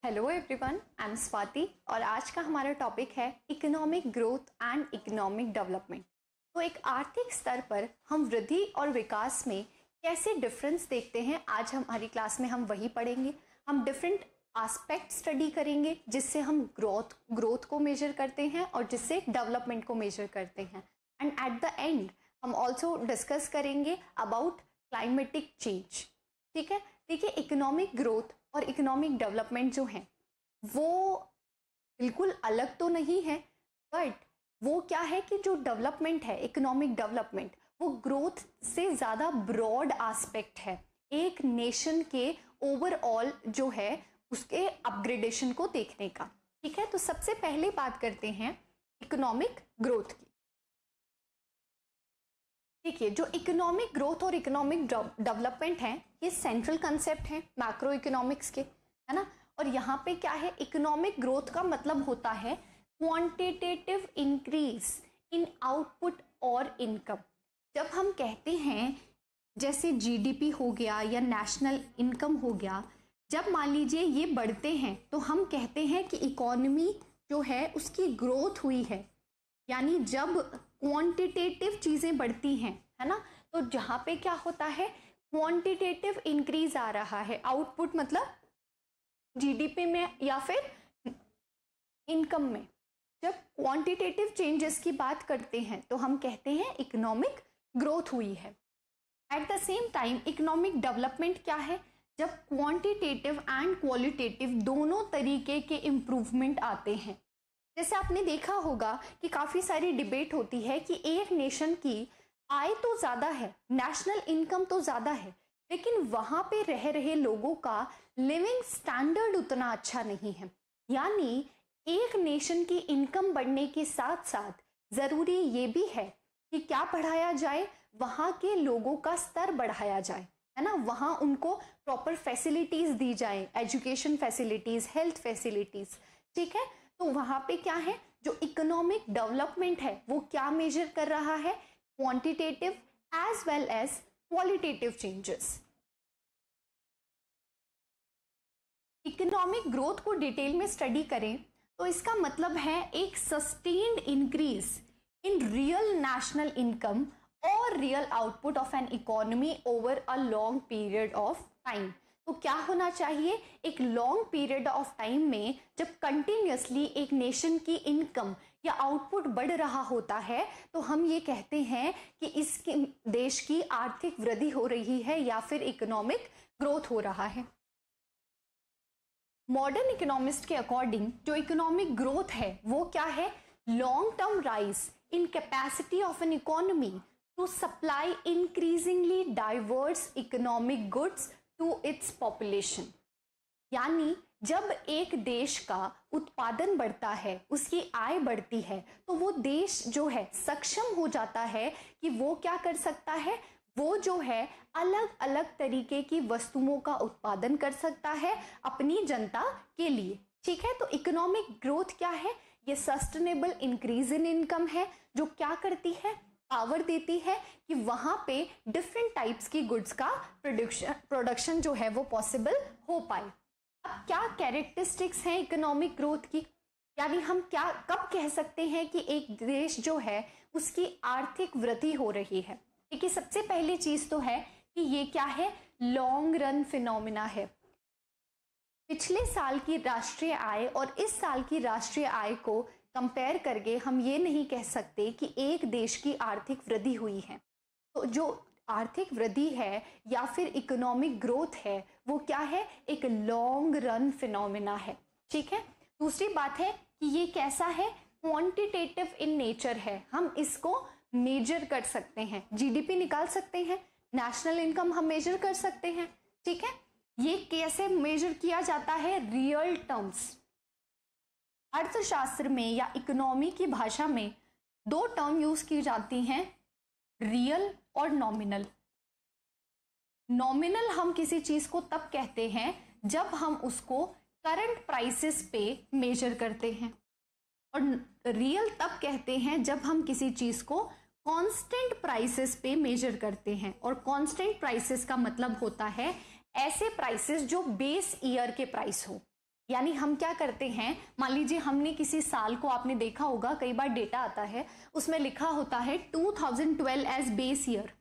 Hello everyone, I am Swati और आज का हमारा टॉपिक है economic growth and economic development. तो एक आर्थिक स्तर पर हम वृद्धि और विकास में कैसे डिफरेंस देखते हैं, आज हमारी क्लास में हम वही पढ़ेंगे। हम डिफरेंट एस्पेक्ट स्टडी करेंगे जिससे हम ग्रोथ को मेजर करते हैं और जिससे डेवलपमेंट को मेजर करते हैं। एंड एट द एंड हम ऑल्सो डिस्कस करेंगे अबाउट क्लाइमेटिक चेंज। ठीक है, देखिए इकोनॉमिक ग्रोथ और इकोनॉमिक डेवलपमेंट जो है वो बिल्कुल अलग तो नहीं है, बट वो क्या है कि जो डेवलपमेंट है, इकोनॉमिक डेवलपमेंट, वो ग्रोथ से ज़्यादा ब्रॉड एस्पेक्ट है, एक नेशन के ओवरऑल जो है उसके अपग्रेडेशन को देखने का। ठीक है, तो सबसे पहले बात करते हैं इकोनॉमिक ग्रोथ की। देखिए, जो इकोनॉमिक ग्रोथ और इकोनॉमिक डेवलपमेंट है ये सेंट्रल कंसेप्ट है मैक्रो इकोनॉमिक्स के, है ना। और यहाँ पे क्या है, इकोनॉमिक ग्रोथ का मतलब होता है क्वांटिटेटिव इंक्रीज इन आउटपुट और इनकम। जब हम कहते हैं जैसे जीडीपी हो गया या नेशनल इनकम हो गया, जब मान लीजिए ये बढ़ते हैं तो हम कहते हैं कि इकोनॉमी जो है उसकी ग्रोथ हुई है। यानी जब क्वांटिटेटिव चीजें बढ़ती हैं, है ना, तो जहां पे क्या होता है क्वांटिटेटिव इंक्रीज आ रहा है, आउटपुट मतलब जीडीपी में या फिर इनकम में। जब क्वांटिटेटिव चेंजेस की बात करते हैं तो हम कहते हैं इकोनॉमिक ग्रोथ हुई है। At the same time economic development क्या है, जब क्वांटिटेटिव एंड क्वालिटेटिव दोनों तरीके के इम्प्रूवमेंट आते हैं। जैसे आपने देखा होगा कि काफी सारी डिबेट होती है कि एक नेशन की आय तो ज्यादा है, नेशनल इनकम तो ज्यादा है, लेकिन वहां पे रह रहे लोगों का लिविंग स्टैंडर्ड उतना अच्छा नहीं है। यानी एक नेशन की इनकम बढ़ने के साथ साथ जरूरी ये भी है कि क्या बढ़ाया जाए, वहां के लोगों का स्तर बढ़ाया जाए, है ना, वहां उनको प्रॉपर फैसिलिटीज दी जाए, एजुकेशन फैसिलिटीज, हेल्थ फैसिलिटीज। ठीक है, तो वहां पे क्या है, जो इकोनॉमिक डेवलपमेंट है वो क्या मेजर कर रहा है, quantitative as well as qualitative changes. Economic growth को डिटेल में स्टडी करें तो इसका मतलब है एक sustained increase in real national income और real output of an economy over a long period of time. तो क्या होना चाहिए, एक लॉन्ग पीरियड ऑफ टाइम में जब कंटिन्यूसली एक नेशन की इनकम या आउटपुट बढ़ रहा होता है तो हम ये कहते हैं कि इस देश की आर्थिक वृद्धि हो रही है या फिर इकोनॉमिक ग्रोथ हो रहा है। मॉडर्न इकोनॉमिस्ट के अकॉर्डिंग जो इकोनॉमिक ग्रोथ है वो क्या है, long term rise in capacity of an economy to supply increasingly diverse economic goods to its population. यानी जब एक देश का उत्पादन बढ़ता है, उसकी आय बढ़ती है, तो वो देश जो है सक्षम हो जाता है कि वो क्या कर सकता है, वो जो है अलग अलग तरीके की वस्तुओं का उत्पादन कर सकता है अपनी जनता के लिए। ठीक है, तो इकोनॉमिक ग्रोथ क्या है, ये सस्टेनेबल इंक्रीज इन इनकम है जो क्या करती है, पावर देती है कि वहां पे डिफरेंट टाइप्स की गुड्स का प्रोडक्शन जो है वो पॉसिबल हो पाए। अब क्या कैरेक्टरिस्टिक्स हैं इकोनॉमिक ग्रोथ की, यानी हम क्या कब कह सकते हैं कि एक देश जो है उसकी आर्थिक वृद्धि हो रही है। देखिए, सबसे पहली चीज तो है कि ये क्या है, लॉन्ग रन फिनोमिना है। पिछले साल की राष्ट्रीय आय और इस साल की राष्ट्रीय आय को कंपेयर करके हम ये नहीं कह सकते कि एक देश की आर्थिक वृद्धि हुई है। तो जो आर्थिक वृद्धि है या फिर इकोनॉमिक ग्रोथ है वो क्या है, एक लॉन्ग रन फिनोमिना है। ठीक है, दूसरी बात है कि ये कैसा है, क्वांटिटेटिव इन नेचर है, हम इसको मेजर कर सकते हैं, जीडीपी निकाल सकते हैं, नेशनल इनकम हम मेजर कर सकते हैं। ठीक है, ये कैसे मेजर किया जाता है, रियल टर्म्स। अर्थशास्त्र में या इकोनॉमी की भाषा में दो टर्म यूज की जाती हैं, रियल और नॉमिनल। नॉमिनल हम किसी चीज को तब कहते हैं जब हम उसको करंट प्राइसेस पे मेजर करते हैं, और रियल तब कहते हैं जब हम किसी चीज को कांस्टेंट प्राइसेस पे मेजर करते हैं। और कांस्टेंट प्राइसेस का मतलब होता है ऐसे प्राइसेस जो बेस ईयर के प्राइस हो। यानी हम क्या करते हैं, मान लीजिए हमने किसी साल को, आपने देखा होगा कई बार डेटा आता है उसमें लिखा होता है 2012 एज बेस ईयर,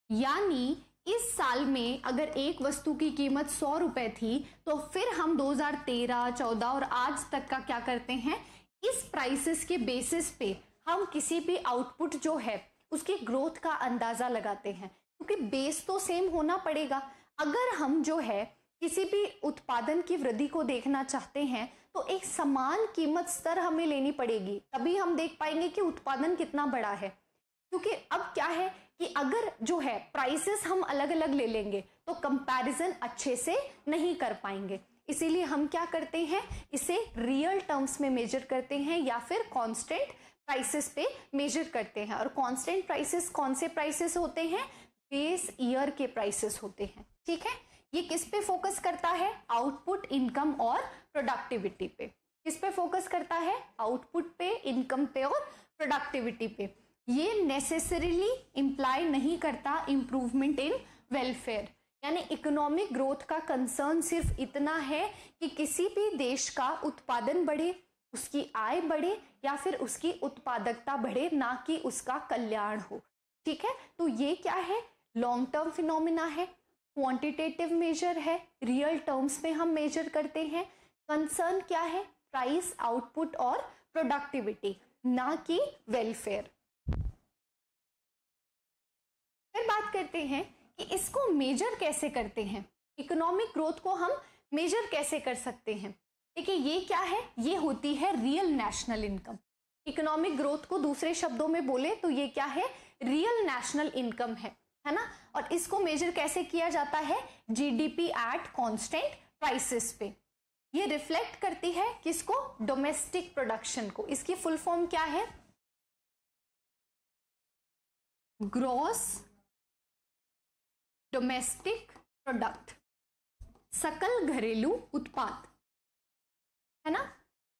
यानी इस साल में अगर एक वस्तु की कीमत 100 रुपए थी तो फिर हम 2013, 14 और आज तक का क्या करते हैं, इस प्राइसेस के बेसिस पे हम किसी भी आउटपुट जो है उसकी ग्रोथ का अंदाजा लगाते हैं, क्योंकि बेस तो सेम होना पड़ेगा। अगर हम जो है किसी भी उत्पादन की वृद्धि को देखना चाहते हैं तो एक समान कीमत स्तर हमें लेनी पड़ेगी, तभी हम देख पाएंगे कि उत्पादन कितना बड़ा है। क्योंकि अब क्या है कि अगर जो है प्राइसेस हम अलग अलग ले लेंगे तो कंपैरिजन अच्छे से नहीं कर पाएंगे, इसीलिए हम क्या करते हैं, इसे रियल टर्म्स में मेजर करते हैं या फिर कांस्टेंट प्राइसेस पे मेजर करते हैं। और कांस्टेंट प्राइसेस कौन से प्राइसेस होते हैं, बेस ईयर के प्राइसेस होते हैं। ठीक है, ये किस पे फोकस करता है, आउटपुट, इनकम और प्रोडक्टिविटी पे। किस पे फोकस करता है, आउटपुट पे, इनकम पे और प्रोडक्टिविटी पे। ये नेसेसरीली इंप्लाई नहीं करता इंप्रूवमेंट इन वेलफेयर, यानी इकोनॉमिक ग्रोथ का कंसर्न सिर्फ इतना है कि किसी भी देश का उत्पादन बढ़े, उसकी आय बढ़े या फिर उसकी उत्पादकता बढ़े, ना कि उसका कल्याण हो। ठीक है, तो ये क्या है, लॉन्ग टर्म फिनोमिना है, क्वांटिटेटिव मेजर है, रियल टर्म्स में हम मेजर करते हैं। कंसर्न क्या है, प्राइस, आउटपुट और प्रोडक्टिविटी, ना कि वेलफेयर। फिर बात करते हैं कि इसको मेजर कैसे करते हैं, इकोनॉमिक ग्रोथ को हम मेजर कैसे कर सकते हैं। देखिए ये क्या है, ये होती है real national income. Economic growth को दूसरे शब्दों में बोले तो ये क्या है, रियल नेशनल इनकम है ना। और इसको मेजर कैसे किया जाता है, जीडीपी एट कांस्टेंट प्राइसेस पे। ये रिफ्लेक्ट करती है किसको, डोमेस्टिक प्रोडक्शन को। इसकी फुल फॉर्म क्या है, ग्रॉस डोमेस्टिक प्रोडक्ट, सकल घरेलू उत्पाद, है ना।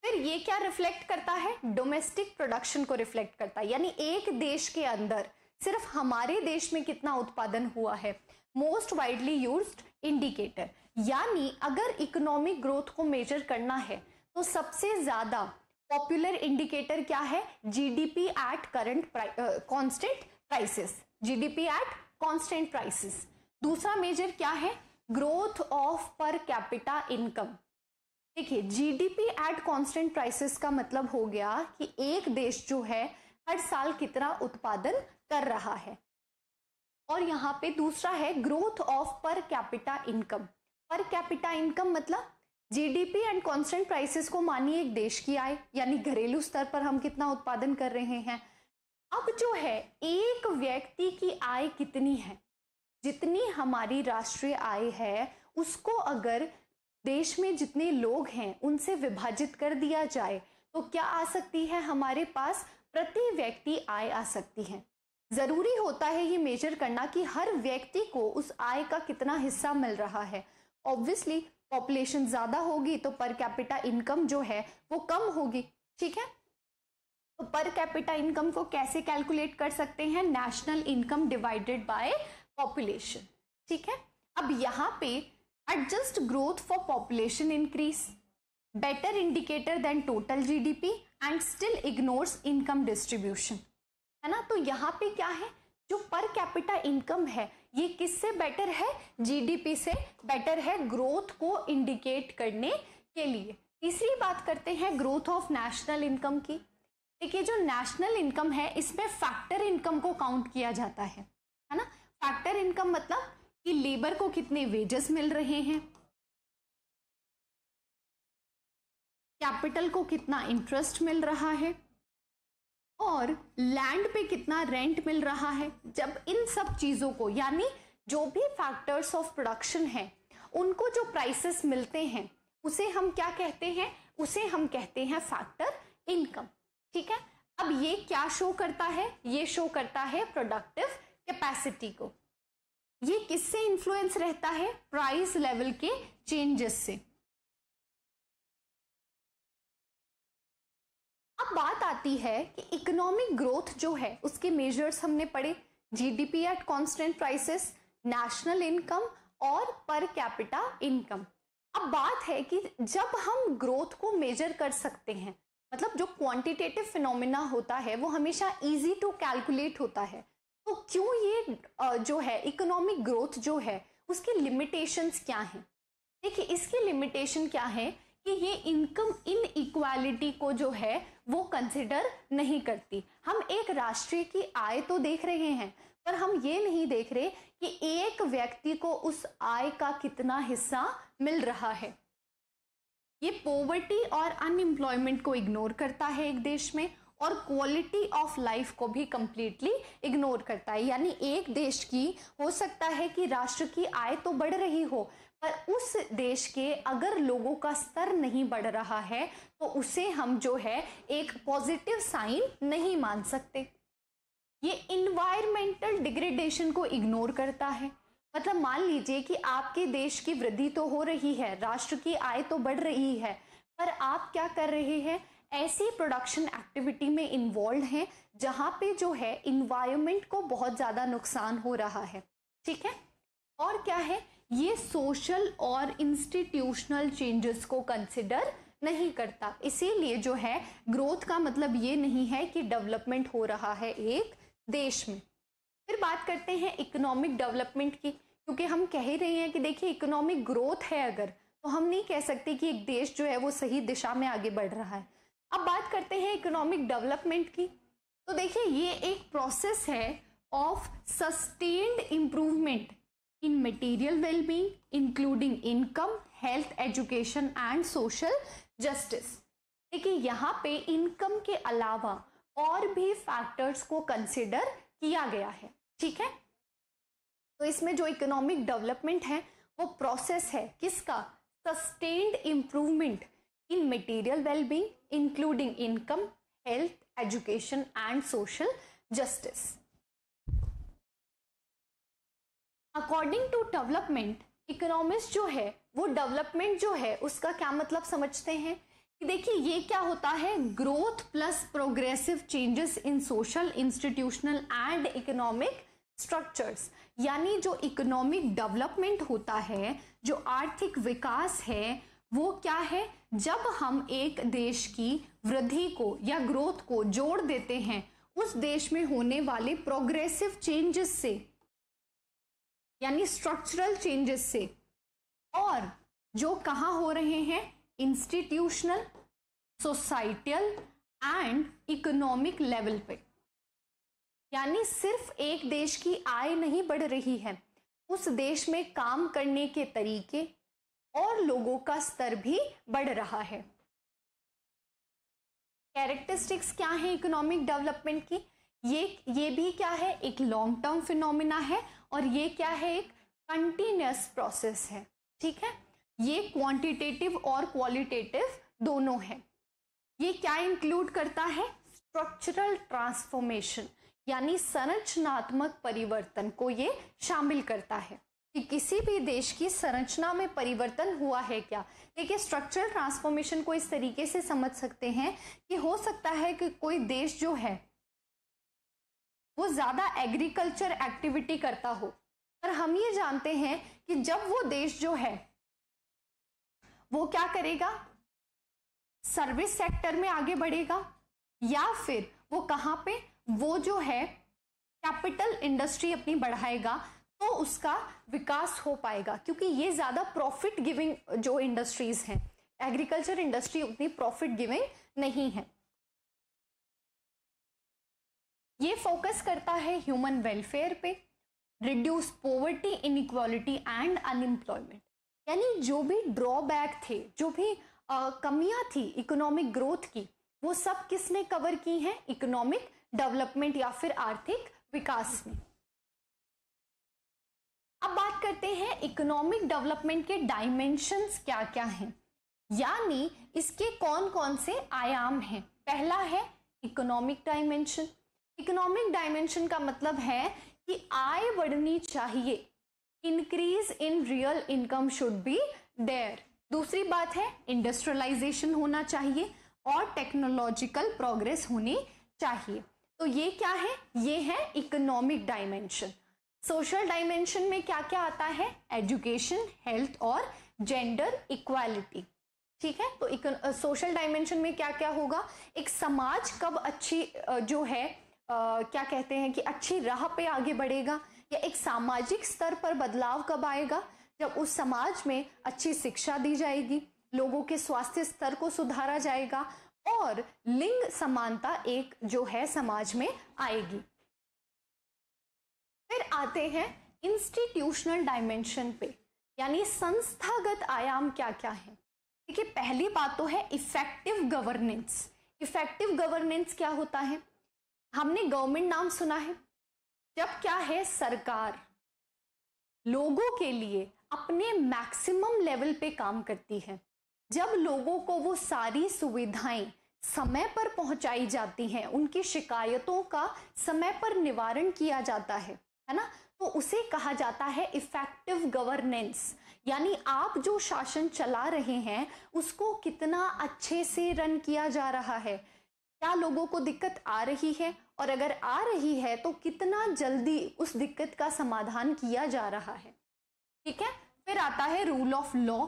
फिर ये क्या रिफ्लेक्ट करता है, डोमेस्टिक प्रोडक्शन को रिफ्लेक्ट करता है, यानी एक देश के अंदर सिर्फ हमारे देश में कितना उत्पादन हुआ है, मोस्ट वाइडली यूज्ड इंडिकेटर। यानी अगर इकोनॉमिक ग्रोथ को मेजर करना है तो सबसे ज्यादा पॉपुलर इंडिकेटर क्या है, GDP at current constant prices, GDP at constant prices. दूसरा मेजर क्या है, ग्रोथ ऑफ पर कैपिटा इनकम। देखिए जीडीपी एट कांस्टेंट प्राइसेस का मतलब हो गया कि एक देश जो है हर साल कितना उत्पादन कर रहा है। और यहां पे दूसरा है ग्रोथ ऑफ पर कैपिटा इनकम। पर कैपिटा इनकम मतलब जीडीपी एंड कांस्टेंट प्राइसेस को मानिए एक देश की आय, यानी घरेलू स्तर पर हम कितना उत्पादन कर रहे हैं। अब जो है एक व्यक्ति की आय कितनी है, जितनी हमारी राष्ट्रीय आय है उसको अगर देश में जितने लोग हैं उनसे विभाजित कर दिया जाए तो क्या आ सकती है, हमारे पास प्रति व्यक्ति आय आ सकती है। जरूरी होता है ये मेजर करना कि हर व्यक्ति को उस आय का कितना हिस्सा मिल रहा है। ऑब्वियसली पॉपुलेशन ज्यादा होगी तो पर कैपिटा इनकम जो है वो कम होगी। ठीक है, तो पर कैपिटा इनकम को कैसे कैलकुलेट कर सकते हैं, national income divided by population. ठीक है, अब यहाँ पे adjust growth for population increase, better indicator than total GDP and still ignores income distribution, है ना। तो यहाँ पे क्या है, जो पर कैपिटा इनकम है ये किससे बेटर है, जीडीपी से बेटर है ग्रोथ को इंडिकेट करने के लिए। तीसरी बात करते हैं ग्रोथ ऑफ नेशनल इनकम की। देखिए जो नेशनल इनकम है इसमें फैक्टर इनकम को काउंट किया जाता है ना। फैक्टर इनकम मतलब कि लेबर को कितने वेजेस मिल रहे हैं, कैपिटल को कितना इंटरेस्ट मिल रहा है और लैंड पे कितना रेंट मिल रहा है। जब इन सब चीजों को, यानी जो भी फैक्टर्स ऑफ प्रोडक्शन है उनको जो प्राइसेस मिलते हैं उसे हम क्या कहते हैं, उसे हम कहते हैं फैक्टर इनकम। ठीक है, अब ये क्या शो करता है, ये शो करता है प्रोडक्टिव कैपेसिटी को। ये किससे इंफ्लुएंस रहता है, प्राइस लेवल के चेंजेस से। अब बात आती है कि इकोनॉमिक ग्रोथ जो है उसके मेजर्स हमने पढ़े, GDP at constant prices, national income और पर कैपिटा इनकम। अब बात है कि जब हम ग्रोथ को मेजर कर सकते हैं, मतलब जो क्वांटिटेटिव फिनोमिना होता है वो हमेशा इजी टू कैलकुलेट होता है, तो क्यों ये जो है इकोनॉमिक ग्रोथ जो है उसकी लिमिटेशंस क्या हैं? देखिए, इसकी लिमिटेशन क्या है कि ये इनकम इनइक्वालिटी को जो है वो कंसिडर नहीं करती। हम एक राष्ट्र की आय तो देख रहे हैं, पर हम ये नहीं देख रहे कि एक व्यक्ति को उस आय का कितना हिस्सा मिल रहा है। ये पॉवर्टी और अनएम्प्लॉयमेंट को इग्नोर करता है एक देश में, और क्वालिटी ऑफ लाइफ को भी कंप्लीटली इग्नोर करता है। यानी एक देश की हो सकता है कि राष्ट्र की आय तो बढ़ रही हो, पर उस देश के अगर लोगों का स्तर नहीं बढ़ रहा है तो उसे हम जो है एक पॉजिटिव साइन नहीं मान सकते। ये इन्वायरमेंटल डिग्रेडेशन को इग्नोर करता है। मतलब मान लीजिए कि आपके देश की वृद्धि तो हो रही है, राष्ट्र की आय तो बढ़ रही है, पर आप क्या कर रहे हैं, ऐसी प्रोडक्शन एक्टिविटी में इन्वॉल्व हैं जहां पे जो है इन्वायरमेंट को बहुत ज्यादा नुकसान हो रहा है। ठीक है, और क्या है, ये सोशल और इंस्टीट्यूशनल चेंजेस को कंसिडर नहीं करता। इसीलिए जो है ग्रोथ का मतलब ये नहीं है कि डेवलपमेंट हो रहा है एक देश में। फिर बात करते हैं इकोनॉमिक डेवलपमेंट की, क्योंकि हम कह ही रहे हैं कि देखिए इकोनॉमिक ग्रोथ है अगर, तो हम नहीं कह सकते कि एक देश जो है वो सही दिशा में आगे बढ़ रहा है। अब बात करते हैं इकोनॉमिक डेवलपमेंट की, तो देखिए ये एक प्रोसेस है of sustained improvement in material wellbeing including income, health, education and social justice. देखिए यहाँ पे इनकम के अलावा और भी फैक्टर्स को कंसिडर किया गया है। ठीक है, तो इसमें जो इकोनॉमिक डेवलपमेंट है वो प्रोसेस है किसका, sustained improvement in material wellbeing including income, health, education and social justice. According to development economist जो है वो डेवलपमेंट जो है उसका क्या मतलब समझते हैं कि देखिए ये क्या होता है, growth plus progressive changes in social, institutional and economic structures. यानी जो इकोनॉमिक डेवलपमेंट होता है, जो आर्थिक विकास है, वो क्या है, जब हम एक देश की वृद्धि को या ग्रोथ को जोड़ देते हैं उस देश में होने वाले प्रोग्रेसिव चेंजेस से, यानी स्ट्रक्चरल चेंजेस से, और जो कहाँ हो रहे हैं, institutional, societal and economic level पे। यानी सिर्फ एक देश की आय नहीं बढ़ रही है, उस देश में काम करने के तरीके और लोगों का स्तर भी बढ़ रहा है। कैरेक्टरिस्टिक्स क्या है इकोनॉमिक डेवलपमेंट की, ये भी क्या है, एक लॉन्ग टर्म फिनोमिना है, और ये क्या है, एक कंटिन्यूअस प्रोसेस है। ठीक है, ये क्वांटिटेटिव और क्वालिटेटिव दोनों है। ये क्या इंक्लूड करता है, स्ट्रक्चरल ट्रांसफॉर्मेशन, यानी संरचनात्मक परिवर्तन को ये शामिल करता है कि किसी भी देश की संरचना में परिवर्तन हुआ है क्या। देखिए स्ट्रक्चरल ट्रांसफॉर्मेशन को इस तरीके से समझ सकते हैं कि हो सकता है कि कोई देश जो है वो ज्यादा एग्रीकल्चर एक्टिविटी करता हो, पर हम ये जानते हैं कि जब वो देश जो है वो क्या करेगा, सर्विस सेक्टर में आगे बढ़ेगा, या फिर वो कहाँ पे, वो जो है कैपिटल इंडस्ट्री अपनी बढ़ाएगा, तो उसका विकास हो पाएगा। क्योंकि ये ज्यादा प्रॉफिट गिविंग जो इंडस्ट्रीज हैं, एग्रीकल्चर इंडस्ट्री उतनी प्रॉफिट गिविंग नहीं है। ये फोकस करता है ह्यूमन वेलफेयर पे, reduce poverty, inequality and unemployment. यानी जो भी ड्रॉबैक थे, जो भी कमियां थी इकोनॉमिक ग्रोथ की, वो सब किसने कवर की हैं, इकोनॉमिक डेवलपमेंट या फिर आर्थिक विकास में। अब बात करते हैं इकोनॉमिक डेवलपमेंट के डायमेंशंस क्या क्या हैं, यानी इसके कौन कौन से आयाम हैं। पहला है इकोनॉमिक डायमेंशन। इकोनॉमिक डायमेंशन का मतलब है कि आय बढ़नी चाहिए, increase in real income should be there. दूसरी बात है इंडस्ट्रियलाइजेशन होना चाहिए और टेक्नोलॉजिकल प्रोग्रेस होनी चाहिए। तो ये क्या है, ये है इकोनॉमिक डायमेंशन। सोशल डायमेंशन में क्या क्या आता है? एजुकेशन, हेल्थ और जेंडर इक्वालिटी। ठीक है, तो सोशल डायमेंशन में क्या क्या होगा? एक समाज कब अच्छी जो है क्या कहते हैं कि अच्छी राह पे आगे बढ़ेगा, या एक सामाजिक स्तर पर बदलाव कब आएगा? जब उस समाज में अच्छी शिक्षा दी जाएगी, लोगों के स्वास्थ्य स्तर को सुधारा जाएगा और लिंग समानता एक जो है समाज में आएगी। फिर आते हैं इंस्टीट्यूशनल डायमेंशन पे, यानी संस्थागत आयाम क्या क्या है। देखिए, पहली बात तो है इफेक्टिव गवर्नेंस। इफेक्टिव गवर्नेंस क्या होता है? हमने गवर्नमेंट नाम सुना है, जब क्या है सरकार लोगों के लिए अपने मैक्सिमम लेवल पे काम करती है, जब लोगों को वो सारी सुविधाएं समय पर पहुंचाई जाती हैं, उनकी शिकायतों का समय पर निवारण किया जाता है ना, तो उसे कहा जाता है इफेक्टिव गवर्नेंस। यानी आप जो शासन चला रहे हैं उसको कितना अच्छे से रन किया जा रहा है, क्या लोगों को दिक्कत आ रही है, और अगर आ रही है तो कितना जल्दी उस दिक्कत का समाधान किया जा रहा है। ठीक है, फिर आता है रूल ऑफ लॉ,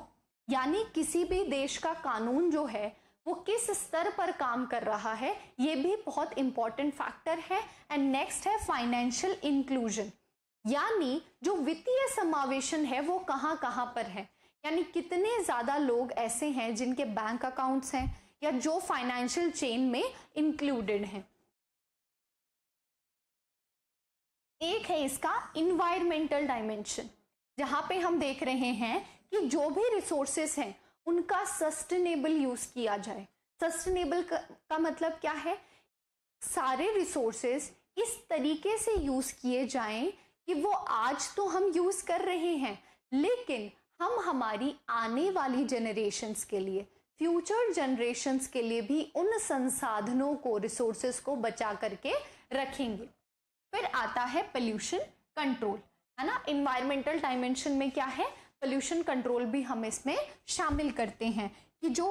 यानी किसी भी देश का कानून जो है वो किस स्तर पर काम कर रहा है, ये भी बहुत इंपॉर्टेंट फैक्टर है। एंड नेक्स्ट है फाइनेंशियल इंक्लूजन, यानी जो वित्तीय समावेशन है वो कहां कहां पर है, यानी कितने ज्यादा लोग ऐसे हैं जिनके बैंक अकाउंट्स हैं या जो फाइनेंशियल चेन में इंक्लूडेड हैं। एक है इसका इन्वायरमेंटल डायमेंशन, जहां पे हम देख रहे हैं कि जो भी रिसोर्सेस हैं उनका सस्टेनेबल यूज किया जाए। सस्टेनेबल का मतलब क्या है? सारे रिसोर्सेस इस तरीके से यूज किए जाएं कि वो आज तो हम यूज कर रहे हैं, लेकिन हम हमारी आने वाली जनरेशन्स के लिए, फ्यूचर जनरेशन्स के लिए भी उन संसाधनों को, रिसोर्सेस को बचा करके रखेंगे। फिर आता है पोल्यूशन कंट्रोल, है ना। इन्वायरमेंटल डायमेंशन में क्या है? पोल्यूशन कंट्रोल भी हम इसमें शामिल करते हैं कि जो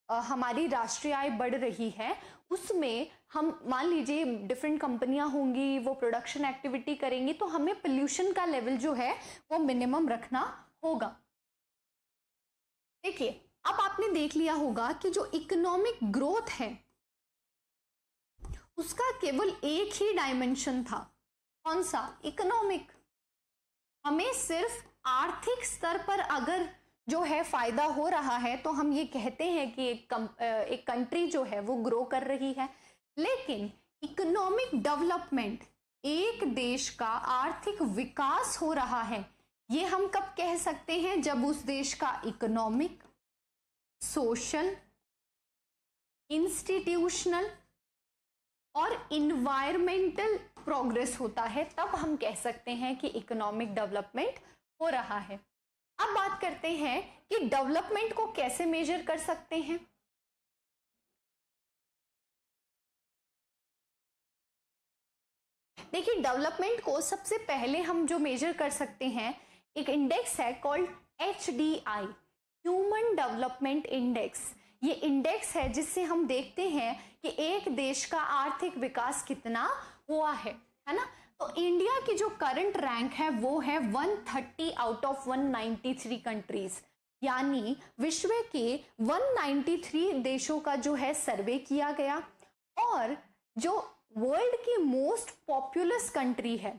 हमारी राष्ट्रीय आय बढ़ रही है उसमें हम मान लीजिए डिफरेंट कंपनियां होंगी, वो प्रोडक्शन एक्टिविटी करेंगी, तो हमें पोल्यूशन का लेवल जो है वो मिनिमम रखना होगा। देखिए, अब आपने देख लिया होगा कि जो इकोनॉमिक ग्रोथ है उसका केवल एक ही डायमेंशन था, कौन सा? इकोनॉमिक। हमें सिर्फ आर्थिक स्तर पर अगर जो है फायदा हो रहा है तो हम ये कहते हैं कि एक कंट्री जो है वो ग्रो कर रही है, लेकिन इकोनॉमिक डेवलपमेंट, एक देश का आर्थिक विकास हो रहा है, ये हम कब कह सकते हैं? जब उस देश का इकोनॉमिक, सोशल, इंस्टीट्यूशनल और इन्वायरमेंटल प्रोग्रेस होता है, तब हम कह सकते हैं कि इकोनॉमिक डेवलपमेंट हो रहा है। अब बात करते हैं कि डेवलपमेंट को कैसे मेजर कर सकते हैं। देखिए, डेवलपमेंट को सबसे पहले हम जो मेजर कर सकते हैं, एक इंडेक्स है called HDI, human development index. ये इंडेक्स है जिससे हम देखते हैं कि एक देश का आर्थिक विकास कितना हुआ है ना। तो इंडिया की जो करंट रैंक है वो है 130 आउट ऑफ 193 कंट्रीज, यानी विश्व के 193 देशों का जो है सर्वे किया गया, और जो वर्ल्ड की मोस्ट पॉपुलस कंट्री है,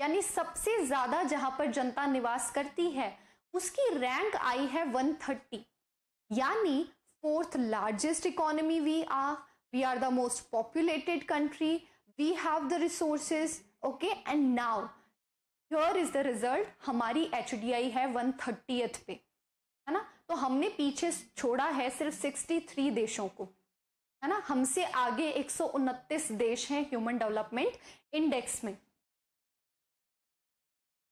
यानी सबसे ज्यादा जहां पर जनता निवास करती है, उसकी रैंक आई है 130, यानी fourth largest economy we are the most populated country, we have the resources, okay. And now here is the result, हमारी HDI है 130th पे, है ना। तो हमने पीछे छोड़ा है सिर्फ 63 देशों को, है ना। हमसे आगे 129 देश हैं ह्यूमन डेवलपमेंट इंडेक्स में।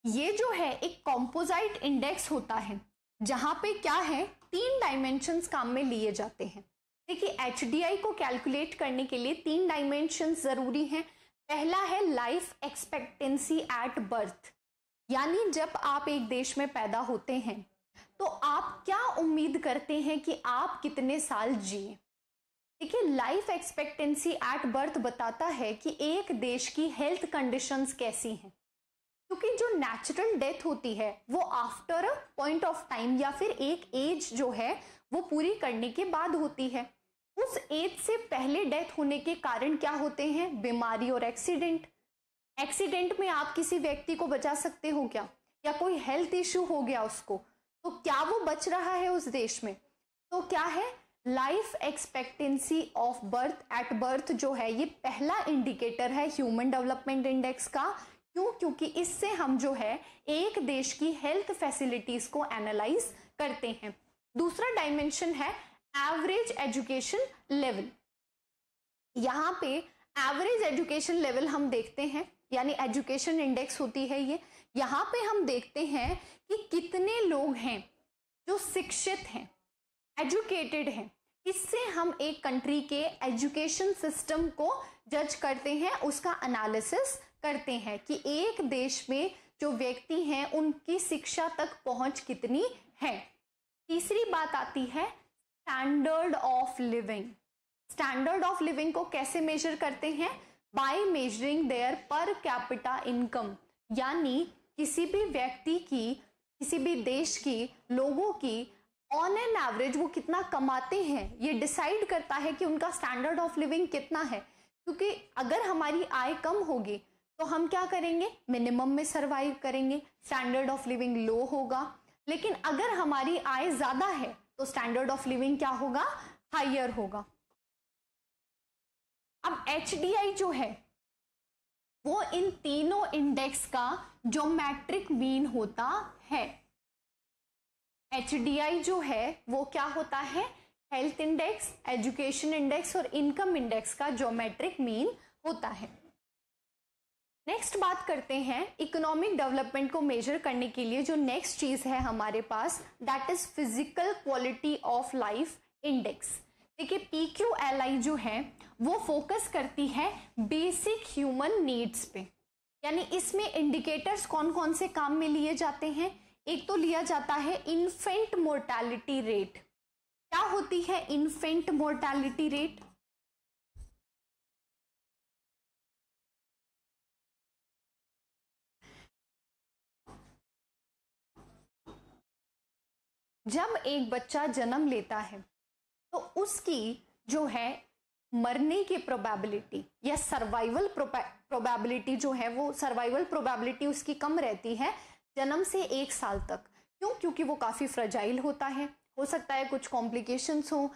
ये जो है एक कॉम्पोजाइट इंडेक्स होता है जहां पे क्या है, 3 डायमेंशंस काम में लिए जाते हैं। देखिए, HDI को कैलकुलेट करने के लिए 3 डायमेंशंस जरूरी हैं। पहला है लाइफ एक्सपेक्टेंसी एट बर्थ, यानी जब आप एक देश में पैदा होते हैं तो आप क्या उम्मीद करते हैं कि आप कितने साल जिए। देखिए, लाइफ एक्सपेक्टेंसी एट बर्थ बताता है कि एक देश की हेल्थ कंडीशंस कैसी हैं, क्योंकि जो नेचुरल डेथ होती है वो after a point of time या फिर एक एज जो है वो पूरी करने के बाद होती है। उस एज से पहले डेथ होने के कारण क्या होते हैं? बीमारी और एक्सीडेंट। एक्सीडेंट में आप किसी व्यक्ति को बचा सकते हो क्या? या कोई हेल्थ इश्यू हो गया उसको, तो क्या वो बच रहा है उस देश में? तो क्या है, life expectancy of birth at birth जो है ये पहला इंडिकेटर है ह्यूमन डेवलपमेंट इंडेक्स का। क्यों? क्योंकि इससे हम जो है एक देश की हेल्थ फैसिलिटीज को एनालाइज करते हैं। दूसरा डायमेंशन है एवरेज एजुकेशन लेवल। यहाँ पे एवरेज एजुकेशन लेवल हम देखते हैं, यानी एजुकेशन इंडेक्स होती है ये। यहाँ पे हम देखते हैं कि कितने लोग हैं जो शिक्षित हैं, एजुकेटेड हैं। इससे हम एक कंट्री के एजुकेशन सिस्टम को जज करते हैं, उसका एनालिसिस करते हैं कि एक देश में जो व्यक्ति हैं उनकी शिक्षा तक पहुंच कितनी है। तीसरी बात आती है standard of living. Standard of living को कैसे मेजर करते हैं? By measuring their per capita income, यानी किसी भी व्यक्ति की, किसी भी देश की लोगों की ऑन एन एवरेज वो कितना कमाते हैं ये डिसाइड करता है कि उनका स्टैंडर्ड ऑफ लिविंग कितना है। क्योंकि अगर हमारी आय कम होगी तो हम क्या करेंगे? मिनिमम में सरवाइव करेंगे, स्टैंडर्ड ऑफ लिविंग लो होगा। लेकिन अगर हमारी आय ज्यादा है तो स्टैंडर्ड ऑफ लिविंग क्या होगा? हायर होगा। अब HDI जो है वो इन तीनों इंडेक्स का ज्योमेट्रिक मीन होता है। HDI जो है वो क्या होता है? हेल्थ इंडेक्स, एजुकेशन इंडेक्स और इनकम इंडेक्स का ज्योमेट्रिक मीन होता है। नेक्स्ट बात करते हैं इकोनॉमिक डेवलपमेंट को मेजर करने के लिए जो नेक्स्ट चीज है हमारे पास, that is physical quality of life index. देखिए PQLI जो है वो फोकस करती है बेसिक ह्यूमन नीड्स पे, यानी इसमें इंडिकेटर्स कौन कौन से काम में लिए जाते हैं? एक तो लिया जाता है इन्फेंट मोर्टेलिटी रेट। क्या होती है इन्फेंट मोर्टेलिटी रेट? जब एक बच्चा जन्म लेता है तो उसकी जो है मरने की प्रोबेबिलिटी या सर्वाइवल प्रोबेबिलिटी जो है वो सर्वाइवल प्रोबेबिलिटी उसकी कम रहती है जन्म से 1 साल तक। क्यों? क्योंकि वो काफ़ी फ्रजाइल होता है, हो सकता है कुछ कॉम्प्लिकेशंस हो,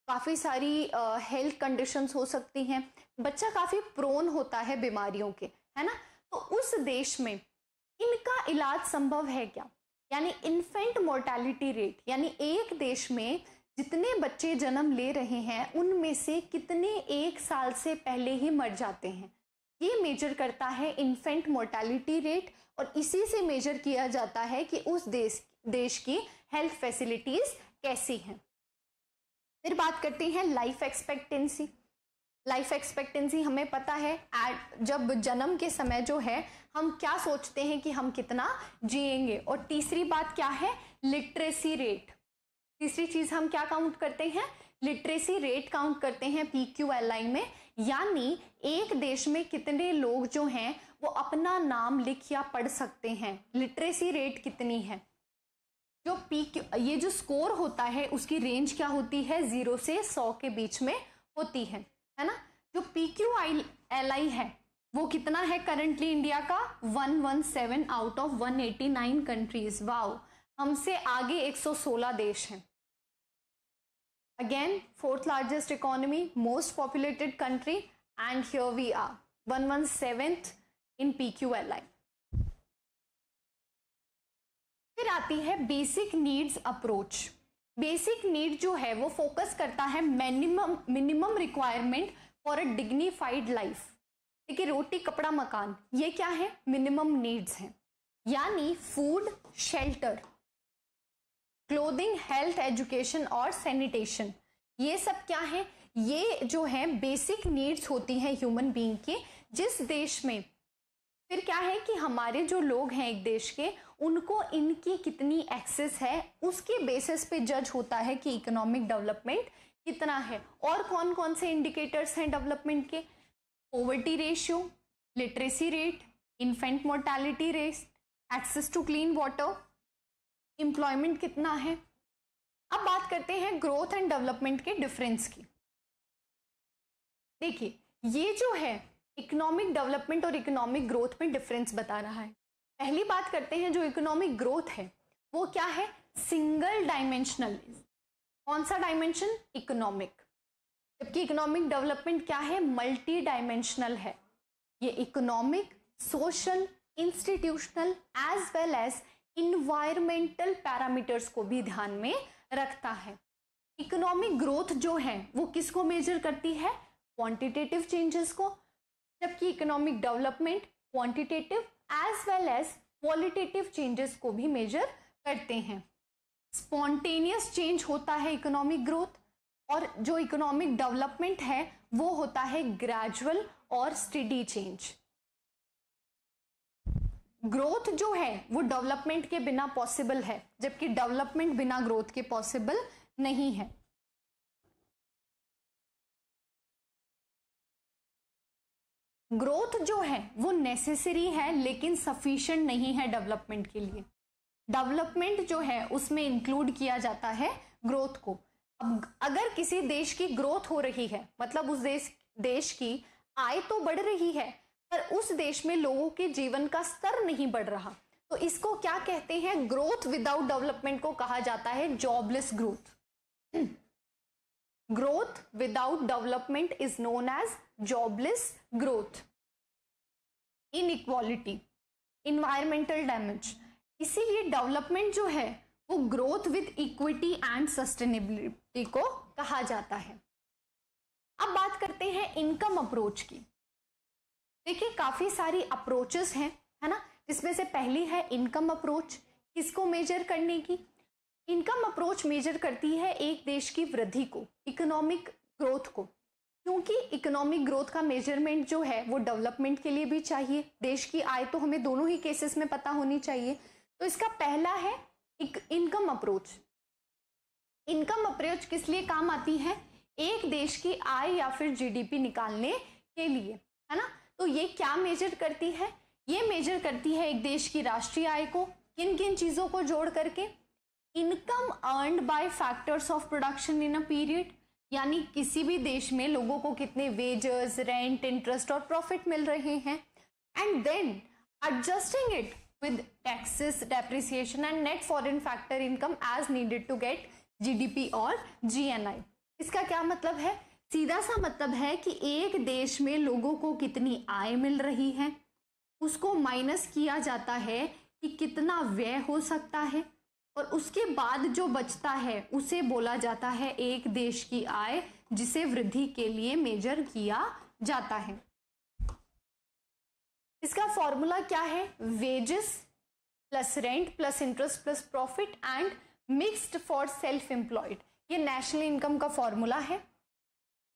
काफ़ी सारी हेल्थ कंडीशंस हो सकती हैं, बच्चा काफ़ी प्रोन होता है बीमारियों के, है ना। तो उस देश में इनका इलाज संभव है क्या? यानी इन्फेंट मोर्टेलिटी रेट, यानी एक देश में जितने बच्चे जन्म ले रहे हैं उनमें से कितने 1 साल से पहले ही मर जाते हैं, ये मेजर करता है इन्फेंट मोर्टेलिटी रेट। और इसी से मेजर किया जाता है कि उस देश की हेल्थ फैसिलिटीज कैसी हैं। फिर बात करते हैं लाइफ एक्सपेक्टेंसी। लाइफ एक्सपेक्टेंसी हमें पता है जब जन्म के समय जो है हम क्या सोचते हैं कि हम कितना जिएंगे। और तीसरी बात क्या है? Literacy rate. तीसरी चीज हम क्या काउंट करते हैं? लिटरेसी रेट काउंट करते हैं PQLI में, यानी एक देश में कितने लोग जो हैं वो अपना नाम लिख या पढ़ सकते हैं, लिटरेसी रेट कितनी है। जो ये जो स्कोर होता है उसकी रेंज क्या होती है? 0 से 100 के बीच में होती है ना। जो PQLI है वो कितना है करंटली इंडिया का? 117 आउट ऑफ 189 कंट्रीज। वाओ, हमसे आगे 116 देश हैं। Again 4th largest economy, most populated country, and here we are 117th in PQLI। फिर आती है basic needs approach. Basic need जो है वो फोकस करता है minimum requirement for a dignified life. देखिए रोटी कपड़ा मकान ये क्या है? मिनिमम नीड्स हैं, यानी food, shelter, clothing, health, education और सैनिटेशन, ये सब क्या है? ये जो है बेसिक नीड्स होती हैं ह्यूमन बीइंग की। जिस देश में फिर क्या है कि हमारे जो लोग हैं एक देश के, उनको इनकी कितनी एक्सेस है उसके बेसिस पे जज होता है कि इकोनॉमिक डेवलपमेंट कितना है। और कौन कौन से इंडिकेटर्स हैं डेवलपमेंट के? Poverty ratio, literacy rate, infant mortality rate, access to clean water, employment कितना है। अब बात करते हैं ग्रोथ एंड डेवलपमेंट के डिफरेंस की। देखिए ये जो है इकोनॉमिक डेवलपमेंट और इकोनॉमिक ग्रोथ में डिफरेंस बता रहा है। पहली बात करते हैं जो इकोनॉमिक ग्रोथ है वो क्या है, सिंगल डायमेंशनल। कौन सा डायमेंशन, इकोनॉमिक। जबकि इकोनॉमिक डेवलपमेंट क्या है, मल्टी डायमेंशनल है। ये economic, social, institutional as well as environmental parameters को भी ध्यान में रखता है। इकोनॉमिक ग्रोथ जो है वो किसको मेजर करती है, क्वांटिटेटिव चेंजेस को, जबकि economic development quantitative as well as qualitative changes को भी मेजर करते हैं। स्पॉन्टेनियस चेंज होता है इकोनॉमिक ग्रोथ, और जो इकोनॉमिक डेवलपमेंट है वो होता है ग्रेजुअल और स्टेडी चेंज। ग्रोथ जो है वो डेवलपमेंट के बिना पॉसिबल है, जबकि डेवलपमेंट बिना ग्रोथ के पॉसिबल नहीं है। ग्रोथ जो है वो नेसेसरी है लेकिन सफिशिएंट नहीं है डेवलपमेंट के लिए। डेवलपमेंट जो है उसमें इंक्लूड किया जाता है ग्रोथ को। अब अगर किसी देश की ग्रोथ हो रही है मतलब उस देश की आय तो बढ़ रही है पर उस देश में लोगों के जीवन का स्तर नहीं बढ़ रहा, तो इसको क्या कहते हैं, ग्रोथ विदाउट डेवलपमेंट को कहा जाता है jobless growth. Growth without development is known as jobless growth. Inequality, environmental damage, इसीलिए डेवलपमेंट जो है वो growth with equity and sustainability को कहा जाता है। अब बात करते हैं इनकम अप्रोच की। देखिए काफी सारी अप्रोचेस हैं, है ना, जिसमें से पहली है इनकम अप्रोच। किसको मेजर करने की, इनकम अप्रोच मेजर करती है एक देश की वृद्धि को, इकोनॉमिक ग्रोथ को, क्योंकि इकोनॉमिक ग्रोथ का मेजरमेंट जो है वो डेवलपमेंट के लिए भी चाहिए। देश की आय तो हमें दोनों ही केसेस में पता होनी चाहिए। तो इसका पहला है इनकम अप्रोच। इनकम अप्रोच किस लिए काम आती है, एक देश की आय या फिर जीडीपी निकालने के लिए, है ना। तो ये क्या मेजर करती है, ये मेजर करती है एक देश की राष्ट्रीय आय को किन किन चीजों को जोड़ करके, income earned by factors of production in a period, यानी किसी भी देश में लोगों को कितने वेजेस, रेंट, इंटरेस्ट और प्रॉफिट मिल रहे हैं, and then adjusting it with taxes, depreciation and net foreign factor income as needed to get GDP और जीएनआई। इसका क्या मतलब है, सीधा सा मतलब है कि एक देश में लोगों को कितनी आय मिल रही है, उसको माइनस किया जाता है कि कितना व्यय हो सकता है, और उसके बाद जो बचता है उसे बोला जाता है एक देश की आय, जिसे वृद्धि के लिए मेजर किया जाता है। इसका फॉर्मूला क्या है, wages plus rent plus interest plus profit and mixed for self employed, ये नेशनल इनकम का फॉर्मूला है।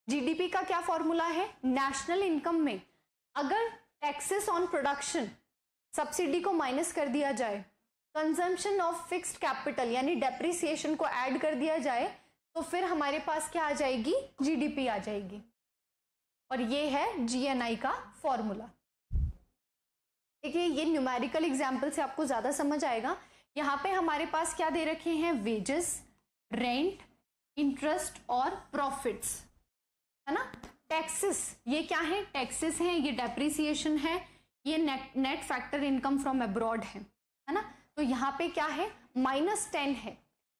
जीडीपी का क्या फॉर्मूला है, नेशनल इनकम में अगर टैक्सेस ऑन प्रोडक्शन, सब्सिडी को माइनस कर दिया जाए, कंजम्पशन ऑफ फिक्स्ड कैपिटल यानी डेप्रिसिएशन को ऐड कर दिया जाए, तो फिर हमारे पास क्या आ जाएगी, जीडीपी आ जाएगी। और ये है जीएनआई का फॉर्मूला। देखिए ये न्यूमेरिकल एग्जांपल से आपको ज्यादा समझ आएगा। यहाँ पे हमारे पास क्या दे रखे हैं, वेजेस, रेंट, इंटरेस्ट और प्रॉफिट्स, है ना। टैक्सेस ये क्या है, टैक्सेस हैं, ये डेप्रिसिएशन है, ये net factor income from abroad है ना। तो यहाँ पे क्या है, -10 है।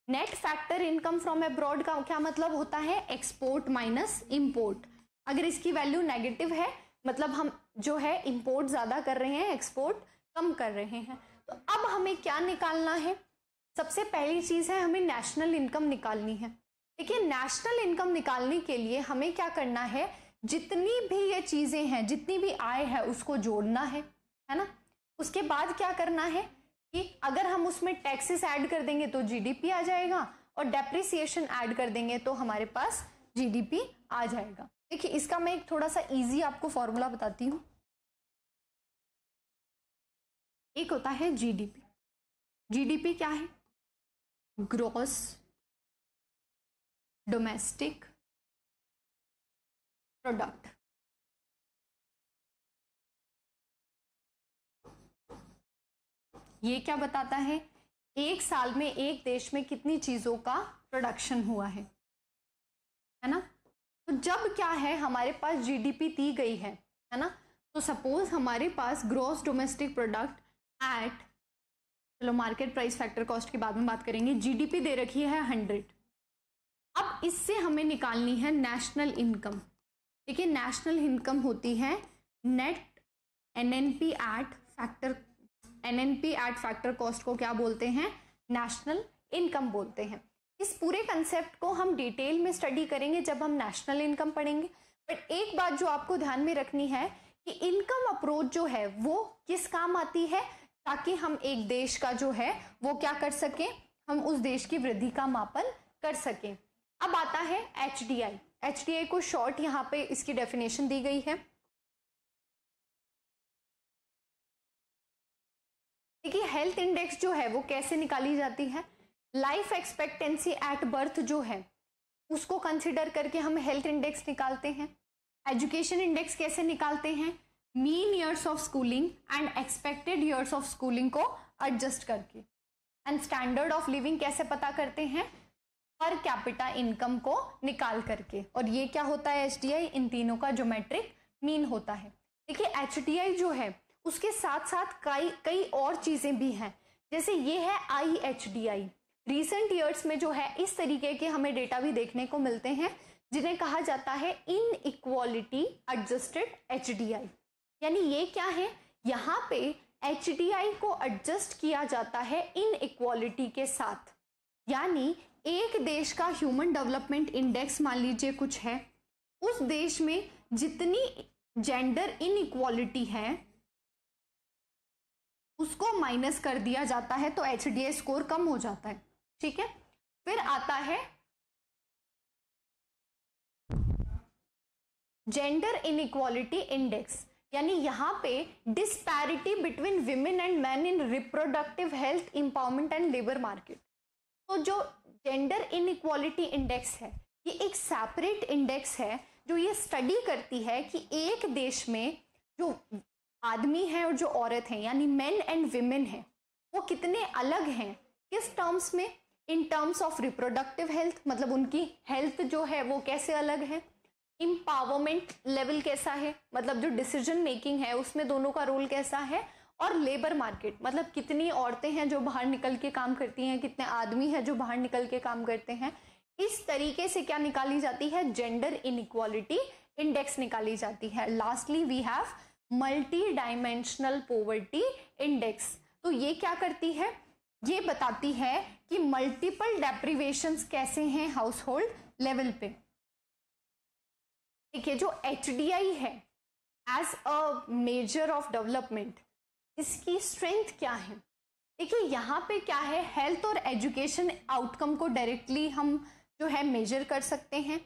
Net factor income from abroad का क्या मतलब होता है, एक्सपोर्ट माइनस इंपोर्ट। अगर इसकी वैल्यू नेगेटिव है मतलब हम जो है इंपोर्ट ज्यादा कर रहे हैं, एक्सपोर्ट कम कर रहे हैं। तो अब हमें क्या निकालना है, सबसे पहली चीज है हमें नेशनल इनकम निकालनी है। देखिए नेशनल इनकम निकालने के लिए हमें क्या करना है, जितनी भी ये चीजें हैं, जितनी भी आय है उसको जोड़ना है ना। उसके बाद क्या करना है कि अगर हम उसमें टैक्सेस ऐड कर देंगे तो जीडीपी आ जाएगा, और डेप्रिसिएशन ऐड कर देंगे तो हमारे पास जीडीपी आ जाएगा। देखिए इसका मैं एक थोड़ा सा इजी आपको फॉर्मूला बताती हूँ। एक होता है जीडीपी। जीडीपी क्या है, ग्रॉस डोमेस्टिक प्रोडक्ट। ये क्या बताता है, एक साल में एक देश में कितनी चीजों का प्रोडक्शन हुआ है ना। तो जब क्या है हमारे पास जीडीपी दी गई है ना, तो सपोज हमारे पास ग्रॉस डोमेस्टिक प्रोडक्ट एट, चलो मार्केट प्राइस फैक्टर कॉस्ट के बाद में बात करेंगे, जीडीपी दे रखी है 100। अब इससे हमें निकालनी है नेशनल इनकम। देखिए नेशनल इनकम होती है net NNP eight factor, NNP eight factor cost को क्या बोलते हैं, नेशनल इनकम बोलते हैं। इस पूरे कंसेप्ट को हम डिटेल में स्टडी करेंगे जब हम नेशनल इनकम पढ़ेंगे। बट एक बात जो आपको ध्यान में रखनी है कि इनकम अप्रोच जो है वो किस काम आती है, ताकि हम एक देश का जो है वो क्या कर सकें, हम उस देश की वृद्धि का मापन कर सकें। अब आता है एचडीआई। एचडीआई को शॉर्ट यहाँ पे इसकी डेफिनेशन दी गई है। देखिए हेल्थ इंडेक्स जो है वो कैसे निकाली जाती है, लाइफ एक्सपेक्टेंसी एट बर्थ जो है उसको कंसिडर करके हम हेल्थ इंडेक्स निकालते हैं। एजुकेशन इंडेक्स कैसे निकालते हैं, mean years of schooling and expected years of schooling को एडजस्ट करके। एंड स्टैंडर्ड ऑफ लिविंग कैसे पता करते हैं, पर कैपिटा इनकम को निकाल करके। और ये क्या होता है एचडीआई, इन तीनों का ज्योमेट्रिक मीन होता है। देखिए एचडीआई जो है उसके साथ साथ कई और चीजें भी हैं, जैसे ये है आईएचडीआई। रिसेंट ईयर्स में जो है इस तरीके के हमें डेटा भी देखने को मिलते हैं जिन्हें कहा जाता है इन इक्वालिटी एडजस्टेड एचडीआई। यानी ये क्या है, यहाँ पे एचडीआई को एडजस्ट किया जाता है इन इक्वालिटी के साथ। यानी एक देश का ह्यूमन डेवलपमेंट इंडेक्स मान लीजिए कुछ है, उस देश में जितनी जेंडर इनइक्वालिटी है उसको माइनस कर दिया जाता है, तो एचडीआई स्कोर कम हो जाता है। ठीक है, फिर आता है जेंडर इनइक्वालिटी इंडेक्स, यानी यहां पे disparity between women and man in reproductive health, empowerment and labour market. तो जो जेंडर इनइक्वालिटी इंडेक्स है ये एक सेपरेट इंडेक्स है जो ये स्टडी करती है कि एक देश में जो आदमी है और जो औरत है यानी मेन एंड विमेन है वो कितने अलग हैं, किस टर्म्स में, in terms of reproductive health, मतलब उनकी हेल्थ जो है वो कैसे अलग है, एम्पावरमेंट लेवल कैसा है, मतलब जो डिसीजन मेकिंग है उसमें दोनों का रोल कैसा है, और लेबर मार्केट मतलब कितनी औरतें हैं जो बाहर निकल के काम करती हैं, कितने आदमी हैं जो बाहर निकल के काम करते हैं। इस तरीके से क्या निकाली जाती है, जेंडर इनइक्वालिटी इंडेक्स निकाली जाती है। Lastly we have multi dimensional poverty index. तो ये क्या करती है, ये बताती है कि मल्टीपल डेप्रिवेशंस कैसे हैं हाउस होल्ड लेवल पे। देखिए जो एचडीआई है as a measure of development, इसकी स्ट्रेंथ क्या है। देखिए यहाँ पे क्या है, हेल्थ और एजुकेशन आउटकम को डायरेक्टली हम जो है मेजर कर सकते हैं।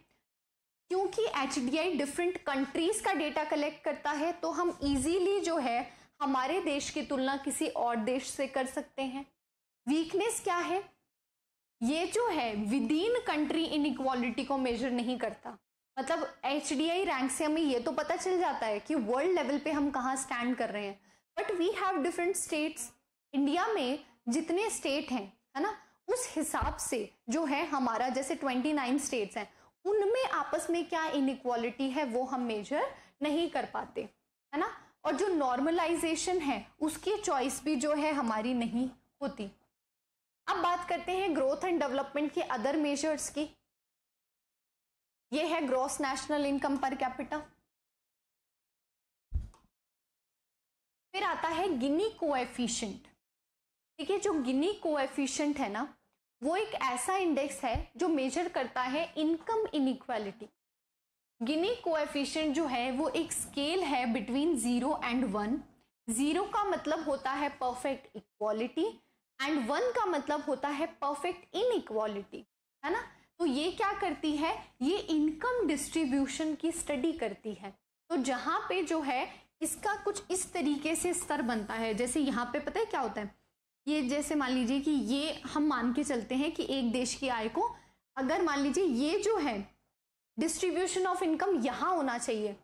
क्योंकि एचडीआई डिफरेंट कंट्रीज का डेटा कलेक्ट करता है तो हम इजीली जो है हमारे देश की तुलना किसी और देश से कर सकते हैं। वीकनेस क्या है, ये जो है विद इन कंट्री इनइक्वालिटी को मेजर नहीं करता। मतलब एचडीआई रैंक से हमें ये तो पता चल जाता है कि वर्ल्ड लेवल पे हम कहाँ स्टैंड कर रहे हैं, but we have different states. India में जितने स्टेट हैं है ना, उस हिसाब से जो है हमारा जैसे 29 स्टेट्स हैं, उनमें आपस में क्या इनइक्वालिटी है वो हम मेजर नहीं कर पाते है ना। और जो नॉर्मलाइजेशन है उसकी चॉइस भी जो है हमारी नहीं होती। अब बात करते हैं ग्रोथ एंड डेवलपमेंट के अदर मेजर्स की। ये है gross national income per capita. फिर आता है गिनी कोएफिशिएंट। देखिए जो गिनी कोएफिशिएंट है ना, वो एक ऐसा इंडेक्स है जो मेजर करता है इनकम इनइक्वालिटी। गिनी कोएफिशिएंट जो है वो एक स्केल है बिटवीन 0 एंड 1। 0 का मतलब होता है परफेक्ट इक्वालिटी एंड 1 का मतलब होता है परफेक्ट इनइक्वालिटी, है ना। तो ये क्या करती है, ये इनकम डिस्ट्रीब्यूशन की स्टडी करती है। तो जहां पे जो है इसका कुछ इस तरीके से स्तर बनता है, जैसे यहाँ पे पता है क्या होता है, ये जैसे मान लीजिए कि ये हम मान के चलते हैं कि एक देश की आय को, अगर मान लीजिए ये जो है डिस्ट्रीब्यूशन ऑफ इनकम यहाँ होना चाहिए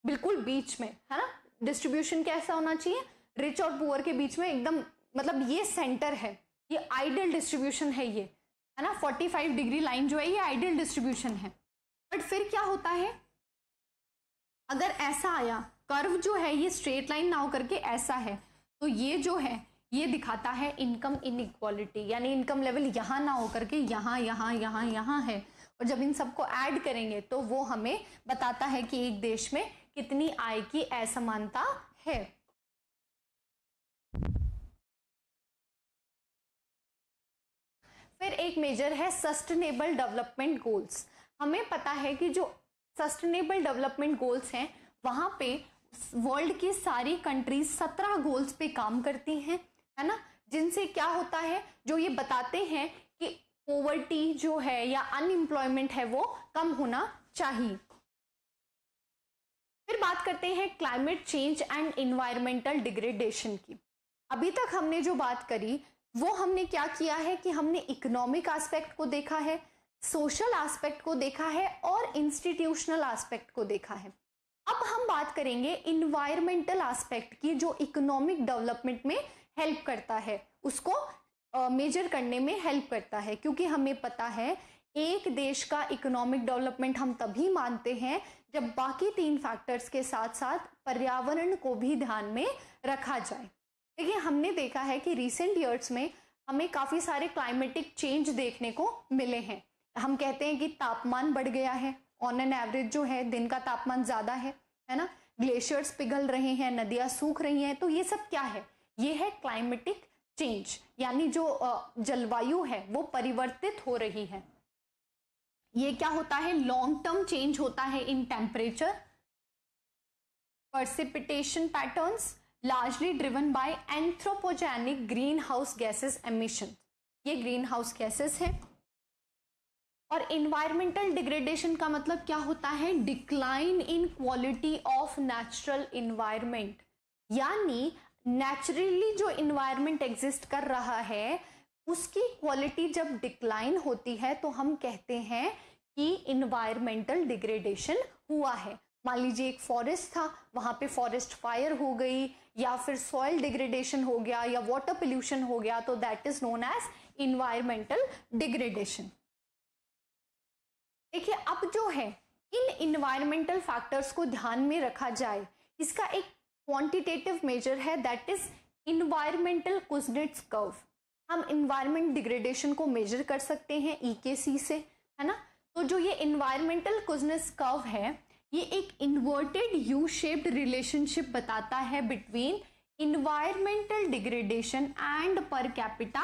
बिल्कुल बीच में, है ना। डिस्ट्रीब्यूशन कैसा होना चाहिए, रिच और पुअर के बीच में एकदम मतलब ये सेंटर है, ये आइडियल डिस्ट्रीब्यूशन है, ये है ना 45 डिग्री लाइन जो है ये आइडियल डिस्ट्रीब्यूशन है। बट फिर क्या होता है, अगर ऐसा आया कर्व जो है ये स्ट्रेट लाइन ना हो करके ऐसा है, तो ये जो है ये दिखाता है इनकम इनइक्वालिटी, यानी इनकम लेवल यहाँ ना हो करके यहाँ यहाँ यहाँ यहाँ है। और जब इन सबको ऐड करेंगे तो वो हमें बताता है कि एक देश में कितनी आय की असमानता है। फिर एक मेजर है सस्टेनेबल डेवलपमेंट गोल्स। हमें पता है कि जो सस्टेनेबल डेवलपमेंट गोल्स हैं वहां पे वर्ल्ड की सारी कंट्रीज 17 गोल्स पे काम करती हैं, है ना, जिनसे क्या होता है, जो ये बताते हैं कि पॉवर्टी जो है या अनएम्प्लॉयमेंट है वो कम होना चाहिए। फिर बात करते हैं climate change and environmental degradation की। अभी तक हमने जो बात करी वो हमने क्या किया है कि हमने इकोनॉमिक एस्पेक्ट को देखा है, सोशल एस्पेक्ट को देखा है और इंस्टीट्यूशनल एस्पेक्ट को देखा है। अब हम बात करेंगे इन्वायरमेंटल एस्पेक्ट की, जो इकोनॉमिक डेवलपमेंट में हेल्प करता है, उसको मेजर करने में हेल्प करता है। क्योंकि हमें पता है एक देश का इकोनॉमिक डेवलपमेंट हम तभी मानते हैं जब बाकी 3 फैक्टर्स के साथ साथ पर्यावरण को भी ध्यान में रखा जाए। देखिए हमने देखा है कि रिसेंट ईयर्स में हमें काफ़ी सारे क्लाइमेटिक चेंज देखने को मिले हैं। हम कहते हैं कि तापमान बढ़ गया है, ऑन एन एवरेज जो है दिन का तापमान ज़्यादा है ना, ग्लेशियर्स पिघल रहे हैं, नदियाँ सूख रही हैं, तो ये सब क्या है, ये है क्लाइमेटिक चेंज, यानी जो जलवायु है वो परिवर्तित हो रही है। ये क्या होता है, लॉन्ग टर्म चेंज होता है in temperature, precipitation patterns largely driven by anthropogenic greenhouse gases emission। ये ग्रीन हाउस गैसेस है। और इन्वायरमेंटल डिग्रेडेशन का मतलब क्या होता है, decline in quality of natural environment, यानी नेचुरली जो इन्वायरमेंट एग्जिस्ट कर रहा है उसकी क्वालिटी जब डिक्लाइन होती है तो हम कहते हैं कि इन्वायरमेंटल डिग्रेडेशन हुआ है। मान लीजिए एक फॉरेस्ट था, वहां पे फॉरेस्ट फायर हो गई या फिर सॉइल डिग्रेडेशन हो गया या वाटर पोल्यूशन हो गया, तो that is known as environmental degradation. देखिए अब जो है इन इन्वायरमेंटल फैक्टर्स को ध्यान में रखा जाए, इसका एक क्वांटिटेटिव मेजर है, दैट इज इन्वायरमेंटल कुज़नेट्स कर्व। हम इन्वायरमेंट डिग्रेडेशन को मेजर कर सकते हैं EKC से, है ना। तो जो ये इन्वायरमेंटल कुज़नेट्स कर्व है ये एक इन्वर्टेड यू शेप्ड रिलेशनशिप बताता है बिटवीन इन्वायरमेंटल डिग्रेडेशन एंड पर कैपिटा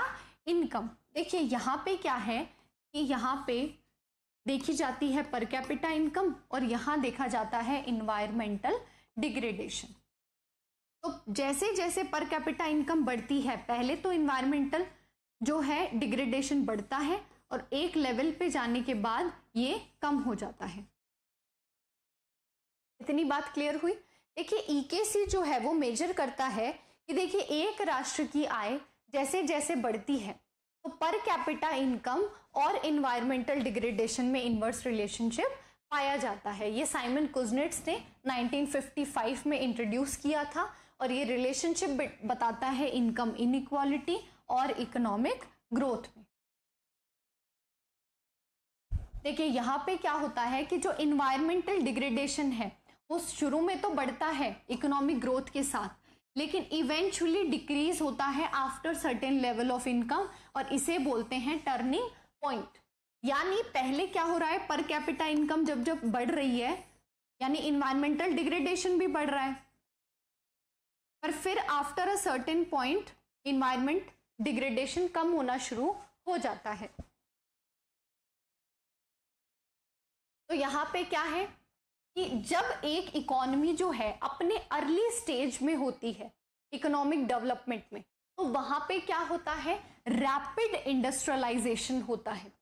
इनकम। देखिए यहाँ पे क्या है कि यहाँ पे देखी जाती है पर कैपिटा इनकम और यहाँ देखा जाता है इन्वायरमेंटल डिग्रेडेशन। तो जैसे जैसे पर कैपिटा इनकम बढ़ती है, पहले तो इन्वायरमेंटल जो है डिग्रेडेशन बढ़ता है और एक लेवल पे जाने के बाद ये कम हो जाता है। इतनी बात क्लियर हुई। देखिए EKC जो है वो मेजर करता है कि देखिए एक राष्ट्र की आय जैसे जैसे बढ़ती है तो पर कैपिटा इनकम और इन्वायरमेंटल डिग्रेडेशन में इनवर्स रिलेशनशिप पाया जाता है। ये साइमन कुज़नेट्स ने 1955 में इंट्रोड्यूस किया था और ये रिलेशनशिप बताता है इनकम इनइक्वालिटी और इकोनॉमिक ग्रोथ में। देखिए यहाँ पे क्या होता है कि जो इन्वायरमेंटल डिग्रेडेशन है वो शुरू में तो बढ़ता है इकोनॉमिक ग्रोथ के साथ, लेकिन इवेंचुअली डिक्रीज होता है after certain level of income और इसे बोलते हैं टर्निंग पॉइंट। यानी पहले क्या हो रहा है, पर कैपिटा इनकम जब जब बढ़ रही है यानी इन्वायरमेंटल डिग्रेडेशन भी बढ़ रहा है, पर फिर after a certain point environment degradation कम होना शुरू हो जाता है। तो यहाँ पे क्या है कि जब एक इकोनॉमी जो है अपने अर्ली स्टेज में होती है इकोनॉमिक डेवलपमेंट में, तो वहां पे क्या होता है, रैपिड इंडस्ट्रियलाइजेशन होता है।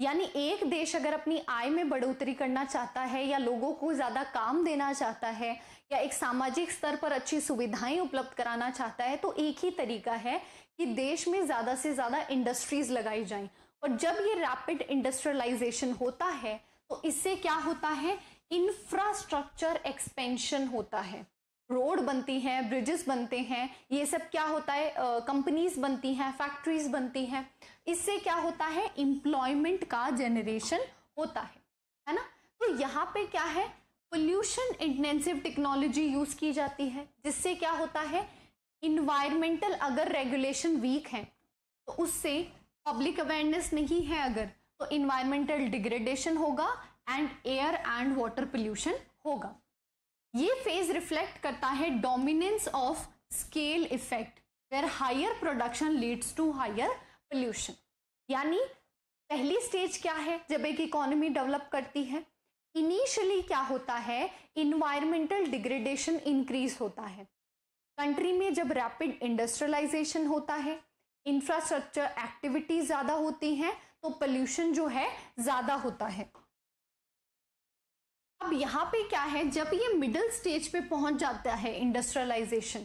यानी एक देश अगर अपनी आय में बढ़ोतरी करना चाहता है या लोगों को ज्यादा काम देना चाहता है या एक सामाजिक स्तर पर अच्छी सुविधाएं उपलब्ध कराना चाहता है, तो एक ही तरीका है कि देश में ज्यादा से ज्यादा इंडस्ट्रीज लगाई जाएं। और जब ये रैपिड इंडस्ट्रियलाइजेशन होता है तो इससे क्या होता है, इंफ्रास्ट्रक्चर एक्सपेंशन होता है। रोड बनती हैं, ब्रिजेस बनते हैं, ये सब क्या होता है, कंपनीज बनती हैं, फैक्ट्रीज बनती हैं, इससे क्या होता है, एम्प्लॉयमेंट का जनरेशन होता है ना। तो यहाँ पे क्या है, पोल्यूशन इंटेंसिव टेक्नोलॉजी यूज की जाती है, जिससे क्या होता है, इन्वायरमेंटल अगर रेगुलेशन वीक है तो उससे पब्लिक अवेयरनेस नहीं है अगर, तो इन्वायरमेंटल डिग्रेडेशन होगा and air and water pollution होगा। ये फेज रिफ्लेक्ट करता है dominance of scale effect where higher production leads to higher pollution. यानी पहली स्टेज क्या है जब एक इकोनॉमी डेवलप करती है, इनिशियली क्या होता है, इन्वायरमेंटल डिग्रेडेशन इंक्रीज होता है। कंट्री में जब रैपिड इंडस्ट्रियलाइजेशन होता है, इंफ्रास्ट्रक्चर एक्टिविटी ज्यादा होती हैं, तो पोल्यूशन जो है ज्यादा होता है। अब यहाँ पे क्या है, जब ये मिडिल स्टेज पे पहुंच जाता है इंडस्ट्रियलाइजेशन,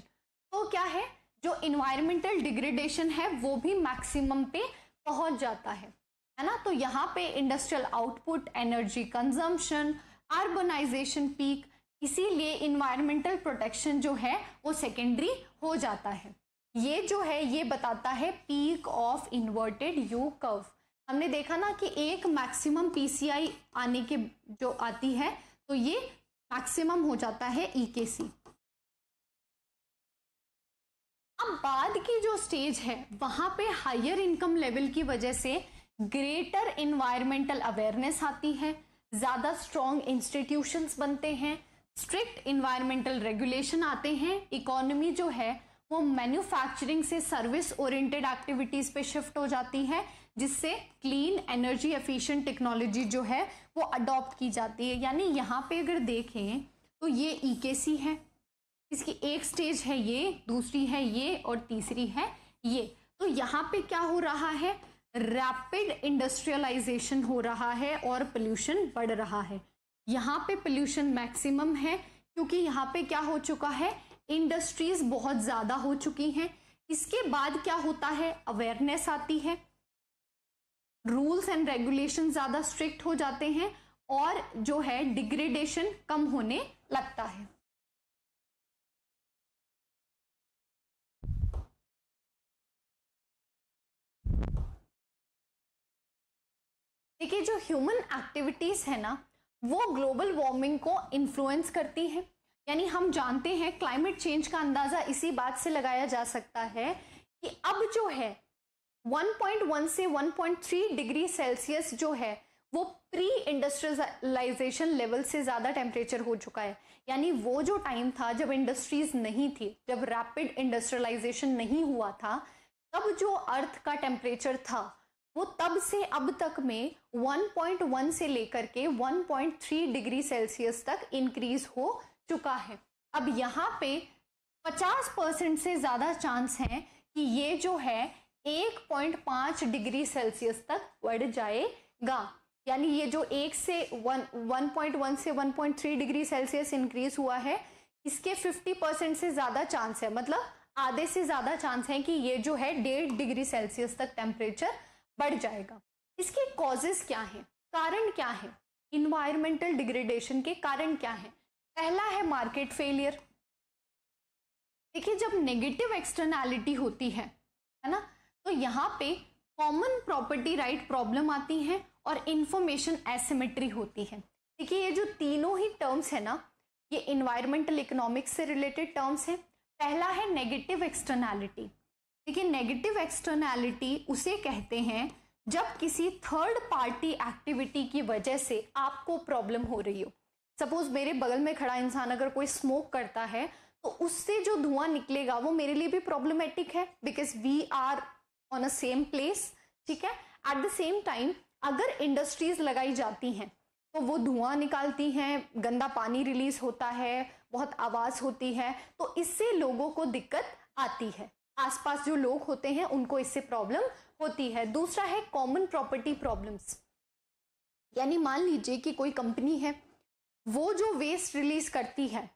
तो क्या है, जो इन्वायरमेंटल डिग्रेडेशन है वो भी मैक्सिमम पे पहुंच जाता है ना। तो यहाँ पे industrial output, energy consumption, urbanisation peak, इसीलिए इन्वायरमेंटल प्रोटेक्शन जो है वो सेकेंडरी हो जाता है। ये जो है ये बताता है peak of inverted you curve. हमने देखा ना कि एक मैक्सिमम पीसीआई आने के जो आती है तो ये मैक्सिमम हो जाता है ईकेसी। अब बाद की जो स्टेज है वहां पे हायर इनकम लेवल की वजह से ग्रेटर इन्वायरमेंटल अवेयरनेस आती है, ज्यादा स्ट्रॉन्ग इंस्टीट्यूशंस बनते हैं, स्ट्रिक्ट इन्वायरमेंटल रेगुलेशन आते हैं, इकोनॉमी जो है वो मैन्युफैक्चरिंग से सर्विस ओरिएंटेड एक्टिविटीज पे शिफ्ट हो जाती है, जिससे क्लीन एनर्जी एफिशिएंट टेक्नोलॉजी जो है वो अडॉप्ट की जाती है। यानी यहाँ पे अगर देखें तो ये ईकेसी है, इसकी एक स्टेज है ये, दूसरी है ये और तीसरी है ये। तो यहाँ पे क्या हो रहा है, रैपिड इंडस्ट्रियलाइजेशन हो रहा है और पोल्यूशन बढ़ रहा है। यहाँ पे पोल्यूशन मैक्सिमम है क्योंकि यहाँ पे क्या हो चुका है, इंडस्ट्रीज बहुत ज्यादा हो चुकी हैं। इसके बाद क्या होता है, अवेयरनेस आती है, रूल्स एंड रेगुलेशन ज्यादा स्ट्रिक्ट हो जाते हैं और जो है डिग्रेडेशन कम होने लगता है। देखिए जो ह्यूमन एक्टिविटीज है ना वो ग्लोबल वार्मिंग को इन्फ्लुएंस करती है। यानी हम जानते हैं क्लाइमेट चेंज का अंदाजा इसी बात से लगाया जा सकता है कि अब जो है 1.1 से 1.3 डिग्री सेल्सियस जो है वो प्री इंडस्ट्रियलाइजेशन लेवल से ज्यादा टेम्परेचर हो चुका है। यानी वो जो टाइम था जब इंडस्ट्रीज नहीं थी, जब रैपिड इंडस्ट्रियलाइजेशन नहीं हुआ था, तब जो अर्थ का टेम्परेचर था वो तब से अब तक में 1.1 से लेकर के 1.3 डिग्री सेल्सियस तक इंक्रीज हो चुका है। अब यहाँ पे 50% से ज्यादा चांस है कि ये जो है 1.5 डिग्री सेल्सियस तक बढ़ जाएगा। यानी ये जो 1 से 1.1 से 1.3 डिग्री सेल्सियस इंक्रीज हुआ है, इसके 50% से ज्यादा चांस है, मतलब आधे से ज्यादा चांस है कि ये जो है 1.5 डिग्री सेल्सियस तक टेम्परेचर बढ़ जाएगा। इसके कॉजेस क्या हैं, कारण क्या है, इन्वायरमेंटल डिग्रेडेशन के कारण क्या है? पहला है मार्केट फेलियर। देखिए जब नेगेटिव एक्सटर्नैलिटी होती है ना, तो यहाँ पे कॉमन प्रॉपर्टी राइट प्रॉब्लम आती है और इंफॉर्मेशन एसिमेट्री होती है। देखिए ये जो तीनों ही टर्म्स है ना, ये इन्वायरमेंटल इकोनॉमिक्स से रिलेटेड टर्म्स है। पहला है नेगेटिव एक्सटर्नैलिटी। देखिए नेगेटिव एक्सटर्नैलिटी उसे कहते हैं जब किसी थर्ड पार्टी एक्टिविटी की वजह से आपको प्रॉब्लम हो रही हो। सपोज मेरे बगल में खड़ा इंसान अगर कोई स्मोक करता है तो उससे जो धुआं निकलेगा वो मेरे लिए भी प्रॉब्लमेटिक है, because we are on a same place, ठीक है। एट द सेम टाइम अगर इंडस्ट्रीज लगाई जाती हैं तो वो धुआं निकालती हैं, गंदा पानी रिलीज होता है, बहुत आवाज होती है, तो इससे लोगों को दिक्कत आती है, आसपास जो लोग होते हैं उनको इससे प्रॉब्लम होती है। दूसरा है कॉमन प्रॉपर्टी प्रॉब्लम्स। यानी मान लीजिए कि कोई कंपनी है, वो जो वेस्ट रिलीज करती है,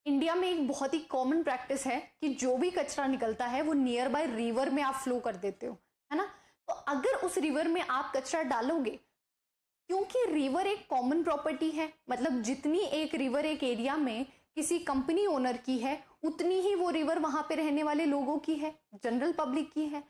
इंडिया में एक बहुत ही कॉमन प्रैक्टिस है कि जो भी कचरा निकलता है वो नियर बाय रिवर में आप फ्लो कर देते हो, है ना। तो अगर उस रिवर में आप कचरा डालोगे, क्योंकि रिवर एक कॉमन प्रॉपर्टी है, मतलब जितनी एक रिवर एक एरिया में किसी कंपनी ओनर की है, उतनी ही वो रिवर वहां पे रहने वाले लोगों की है, जनरल पब्लिक की है।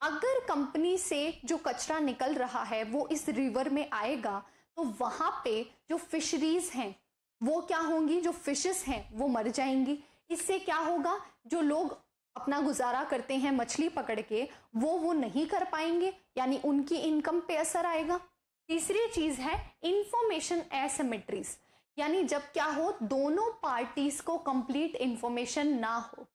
अगर कंपनी से जो कचरा निकल रहा है वो इस रिवर में आएगा तो वहां पे जो फिशरीज हैं वो क्या होंगी, जो फिशेस हैं वो मर जाएंगी। इससे क्या होगा, जो लोग अपना गुजारा करते हैं मछली पकड़ के वो नहीं कर पाएंगे, यानी उनकी इनकम पे असर आएगा। तीसरी चीज है इंफॉर्मेशन एसिमेट्रीज, यानी जब क्या हो, दोनों पार्टीज को कंप्लीट इंफॉर्मेशन ना हो।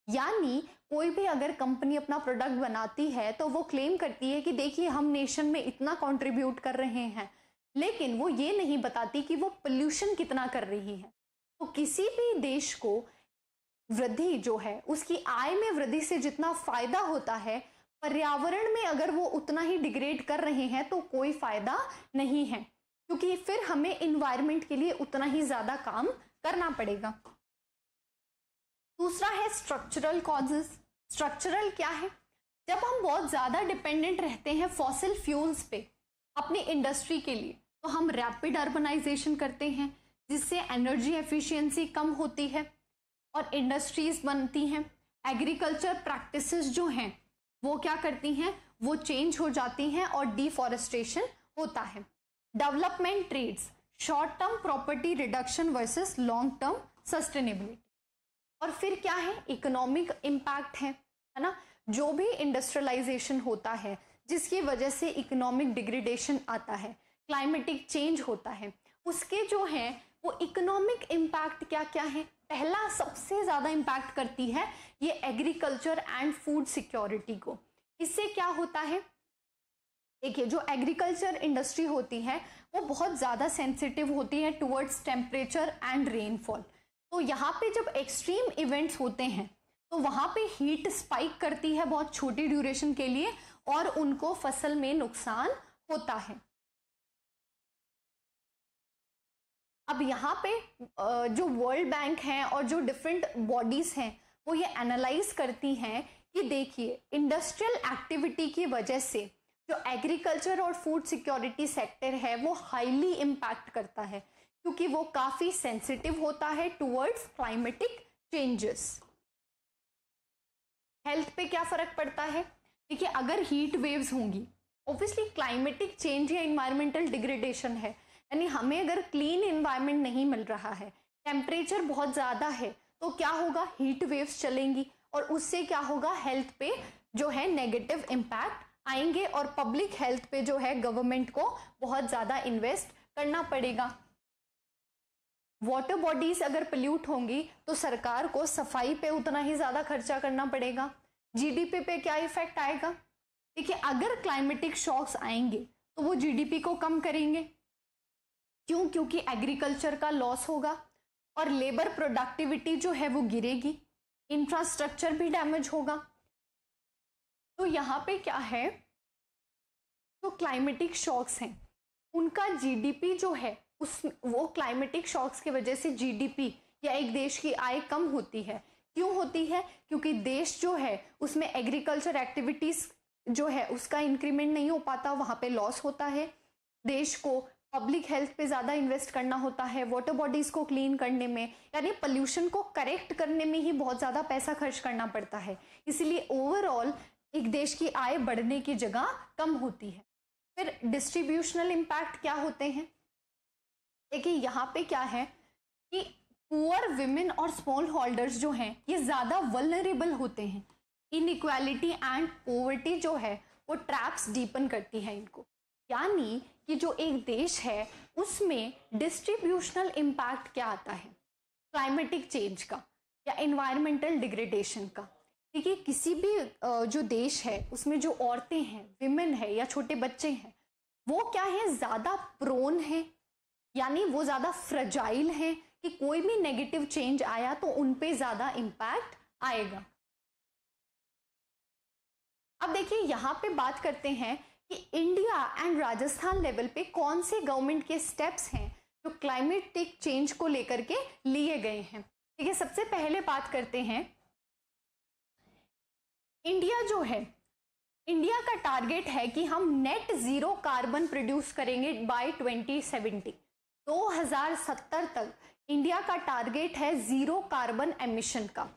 यानी कोई भी अगर कंपनी अपना प्रोडक्ट बनाती है तो वो क्लेम करती है कि देखिए हम नेशन में इतना कंट्रीब्यूट कर रहे हैं, लेकिन वो ये नहीं बताती कि वो पोल्यूशन कितना कर रही है। तो किसी भी देश को वृद्धि जो है, उसकी आय में वृद्धि से जितना फायदा होता है, पर्यावरण में अगर वो उतना ही डिग्रेड कर रहे हैं तो कोई फायदा नहीं है, क्योंकि फिर हमें इन्वायरमेंट के लिए उतना ही ज्यादा काम करना पड़ेगा। दूसरा है स्ट्रक्चरल कॉजेस। स्ट्रक्चरल क्या है, जब हम बहुत ज्यादा डिपेंडेंट रहते हैं फॉसिल फ्यूल्स पे अपनी इंडस्ट्री के लिए, तो हम रैपिड अर्बनाइजेशन करते हैं जिससे एनर्जी एफिशिएंसी कम होती है और इंडस्ट्रीज बनती हैं। एग्रीकल्चर प्रैक्टिसेस जो हैं वो क्या करती हैं, वो चेंज हो जाती हैं और डिफॉरेस्टेशन होता है। Development trades, short term property reduction versus long term sustainability. और फिर क्या है, इकोनॉमिक इम्पैक्ट है ना। जो भी इंडस्ट्रियलाइजेशन होता है जिसकी वजह से इकोनॉमिक डिग्रेडेशन आता है, क्लाइमेटिक चेंज होता है, उसके जो है वो इकोनॉमिक इम्पैक्ट क्या क्या है। पहला सबसे ज्यादा इम्पैक्ट करती है ये एग्रीकल्चर एंड फूड सिक्योरिटी को। इससे क्या होता है, देखिए जो एग्रीकल्चर इंडस्ट्री होती है वो बहुत ज्यादा सेंसिटिव होती है टुवर्ड्स टेम्परेचर एंड रेनफॉल। तो यहाँ पे जब एक्सट्रीम इवेंट्स होते हैं तो वहां पे हीट स्पाइक करती है बहुत छोटी ड्यूरेशन के लिए और उनको फसल में नुकसान होता है। अब यहाँ पे जो वर्ल्ड बैंक है और जो डिफरेंट बॉडीज हैं वो ये एनालाइज करती हैं कि देखिए इंडस्ट्रियल एक्टिविटी की वजह से जो एग्रीकल्चर और फूड सिक्योरिटी सेक्टर है वो हाईली इम्पैक्ट करता है, क्योंकि वो काफी सेंसिटिव होता है टुवर्ड्स क्लाइमेटिक चेंजेस। हेल्थ पे क्या फर्क पड़ता है, देखिए अगर हीट वेव्स होंगी, ऑब्वियसली क्लाइमेटिक चेंज या इन्वायरमेंटल डिग्रेडेशन है, यानी हमें अगर क्लीन इन्वायरमेंट नहीं मिल रहा है, टेम्परेचर बहुत ज्यादा है, तो क्या होगा, हीट वेव्स चलेंगी और उससे क्या होगा, हेल्थ पे जो है नेगेटिव इम्पैक्ट आएंगे और पब्लिक हेल्थ पे जो है गवर्नमेंट को बहुत ज्यादा इन्वेस्ट करना पड़ेगा। वाटर बॉडीज अगर पोल्यूट होंगी तो सरकार को सफाई पे उतना ही ज्यादा खर्चा करना पड़ेगा। जीडीपी पे क्या इफेक्ट आएगा, देखिए अगर क्लाइमेटिक शॉक्स आएंगे तो वो जीडीपी को कम करेंगे। क्यों, क्योंकि एग्रीकल्चर का लॉस होगा और लेबर प्रोडक्टिविटी जो है वो गिरेगी, इंफ्रास्ट्रक्चर भी डैमेज होगा। तो यहाँ पे क्या है, जो क्लाइमेटिक शॉक्स हैं उनका जीडीपी जो है उस वो क्लाइमेटिक शॉक्स की वजह से जीडीपी या एक देश की आय कम होती है। क्यों होती है, क्योंकि देश जो है उसमें एग्रीकल्चर एक्टिविटीज जो है उसका इंक्रीमेंट नहीं हो पाता, वहां पे लॉस होता है। देश को पब्लिक हेल्थ पे ज्यादा इन्वेस्ट करना होता है, वाटर बॉडीज को क्लीन करने में, यानी पोल्यूशन को करेक्ट करने में ही बहुत ज्यादा पैसा खर्च करना पड़ता है। इसलिए ओवरऑल एक देश की आय बढ़ने की जगह कम होती है। फिर डिस्ट्रीब्यूशनल इम्पैक्ट क्या होते हैं, देखिए यहाँ पे क्या है कि पुअर विमेन और स्मॉल होल्डर्स जो हैं ये ज्यादा वल्नरेबल होते हैं। इनइक्वालिटी एंड पॉवर्टी जो है वो ट्रैप्स डीपन करती है इनको, यानी कि जो एक देश है उसमें डिस्ट्रीब्यूशनल इम्पैक्ट क्या आता है, क्लाइमेटिक चेंज का या इन्वायरमेंटल डिग्रेडेशन का। देखिए किसी भी जो देश है उसमें जो औरतें हैं, विमेन है या छोटे बच्चे हैं, वो क्या है, ज्यादा प्रोन है, यानी वो ज्यादा फ्रजाइल हैं कि कोई भी नेगेटिव चेंज आया तो उन पे ज्यादा इम्पैक्ट आएगा। अब देखिए यहां पे बात करते हैं कि इंडिया एंड राजस्थान लेवल पे कौन से गवर्नमेंट के स्टेप्स हैं जो क्लाइमेटिक चेंज को लेकर के लिए गए हैं। ठीक है, सबसे पहले बात करते हैं इंडिया जो है, इंडिया का टारगेट है कि हम नेट जीरो कार्बन प्रोड्यूस करेंगे बाय 2070, 2070 तक इंडिया का टारगेट है जीरो कार्बन एमिशन का।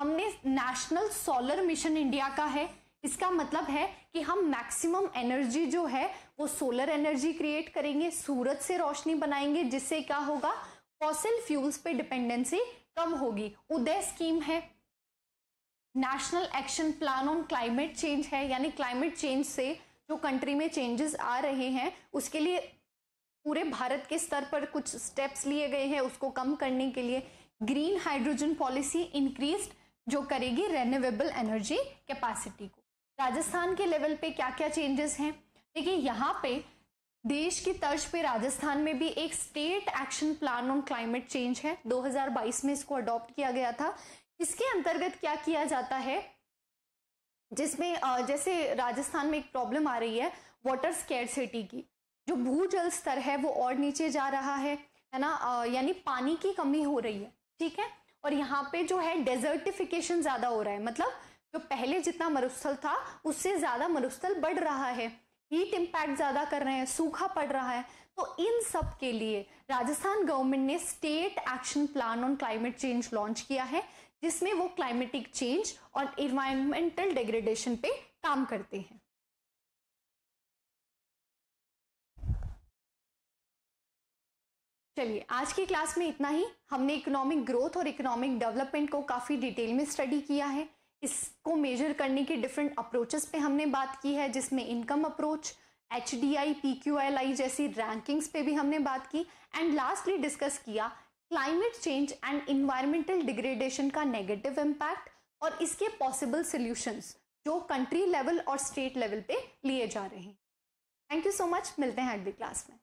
हमने नेशनल सोलर मिशन इंडिया का है, इसका मतलब है कि हम मैक्सिमम एनर्जी जो है वो सोलर एनर्जी क्रिएट करेंगे, सूरज से रोशनी बनाएंगे, जिससे क्या होगा, फॉसिल फ्यूल्स पे डिपेंडेंसी कम होगी। उदय स्कीम है, national action plan on climate change है, यानी क्लाइमेट चेंज से जो कंट्री में चेंजेस आ रहे हैं उसके लिए पूरे भारत के स्तर पर कुछ स्टेप्स लिए गए हैं उसको कम करने के लिए। ग्रीन हाइड्रोजन पॉलिसी इंक्रीज जो करेगी रेन्यूएबल एनर्जी कैपेसिटी को। राजस्थान के लेवल पे क्या क्या चेंजेस हैं, देखिए यहाँ पे देश की तर्ज पे राजस्थान में भी एक state action plan on climate change है, 2022 में इसको अडॉप्ट किया गया था। इसके अंतर्गत क्या किया जाता है, जिसमें जैसे राजस्थान में एक प्रॉब्लम आ रही है वाटर स्कैरसिटी की, जो भूजल स्तर है वो और नीचे जा रहा है ना, यानी पानी की कमी हो रही है, ठीक है। और यहाँ पे जो है डेजर्टिफिकेशन ज्यादा हो रहा है, मतलब जो पहले जितना मरुस्थल था उससे ज्यादा मरुस्थल बढ़ रहा है, हीट इम्पैक्ट ज्यादा कर रहे हैं, सूखा पड़ रहा है। तो इन सब के लिए राजस्थान गवर्नमेंट ने state action plan on climate change launch किया है, जिसमें वो क्लाइमेटिक चेंज और इन्वायरमेंटल डिग्रेडेशन पे काम करते हैं। चलिए आज की क्लास में इतना ही। हमने इकोनॉमिक ग्रोथ और इकोनॉमिक डेवलपमेंट को काफ़ी डिटेल में स्टडी किया है। इसको मेजर करने के डिफरेंट अप्रोचेस पे हमने बात की है, जिसमें इनकम अप्रोच, HDI, PQLI जैसी रैंकिंग्स पे भी हमने बात की, एंड लास्टली डिस्कस किया climate change and environmental degradation का नेगेटिव इम्पैक्ट और इसके पॉसिबल सॉल्यूशंस जो कंट्री लेवल और स्टेट लेवल पे लिए जा रहे हैं। थैंक यू सो मच, मिलते हैं अगली क्लास में।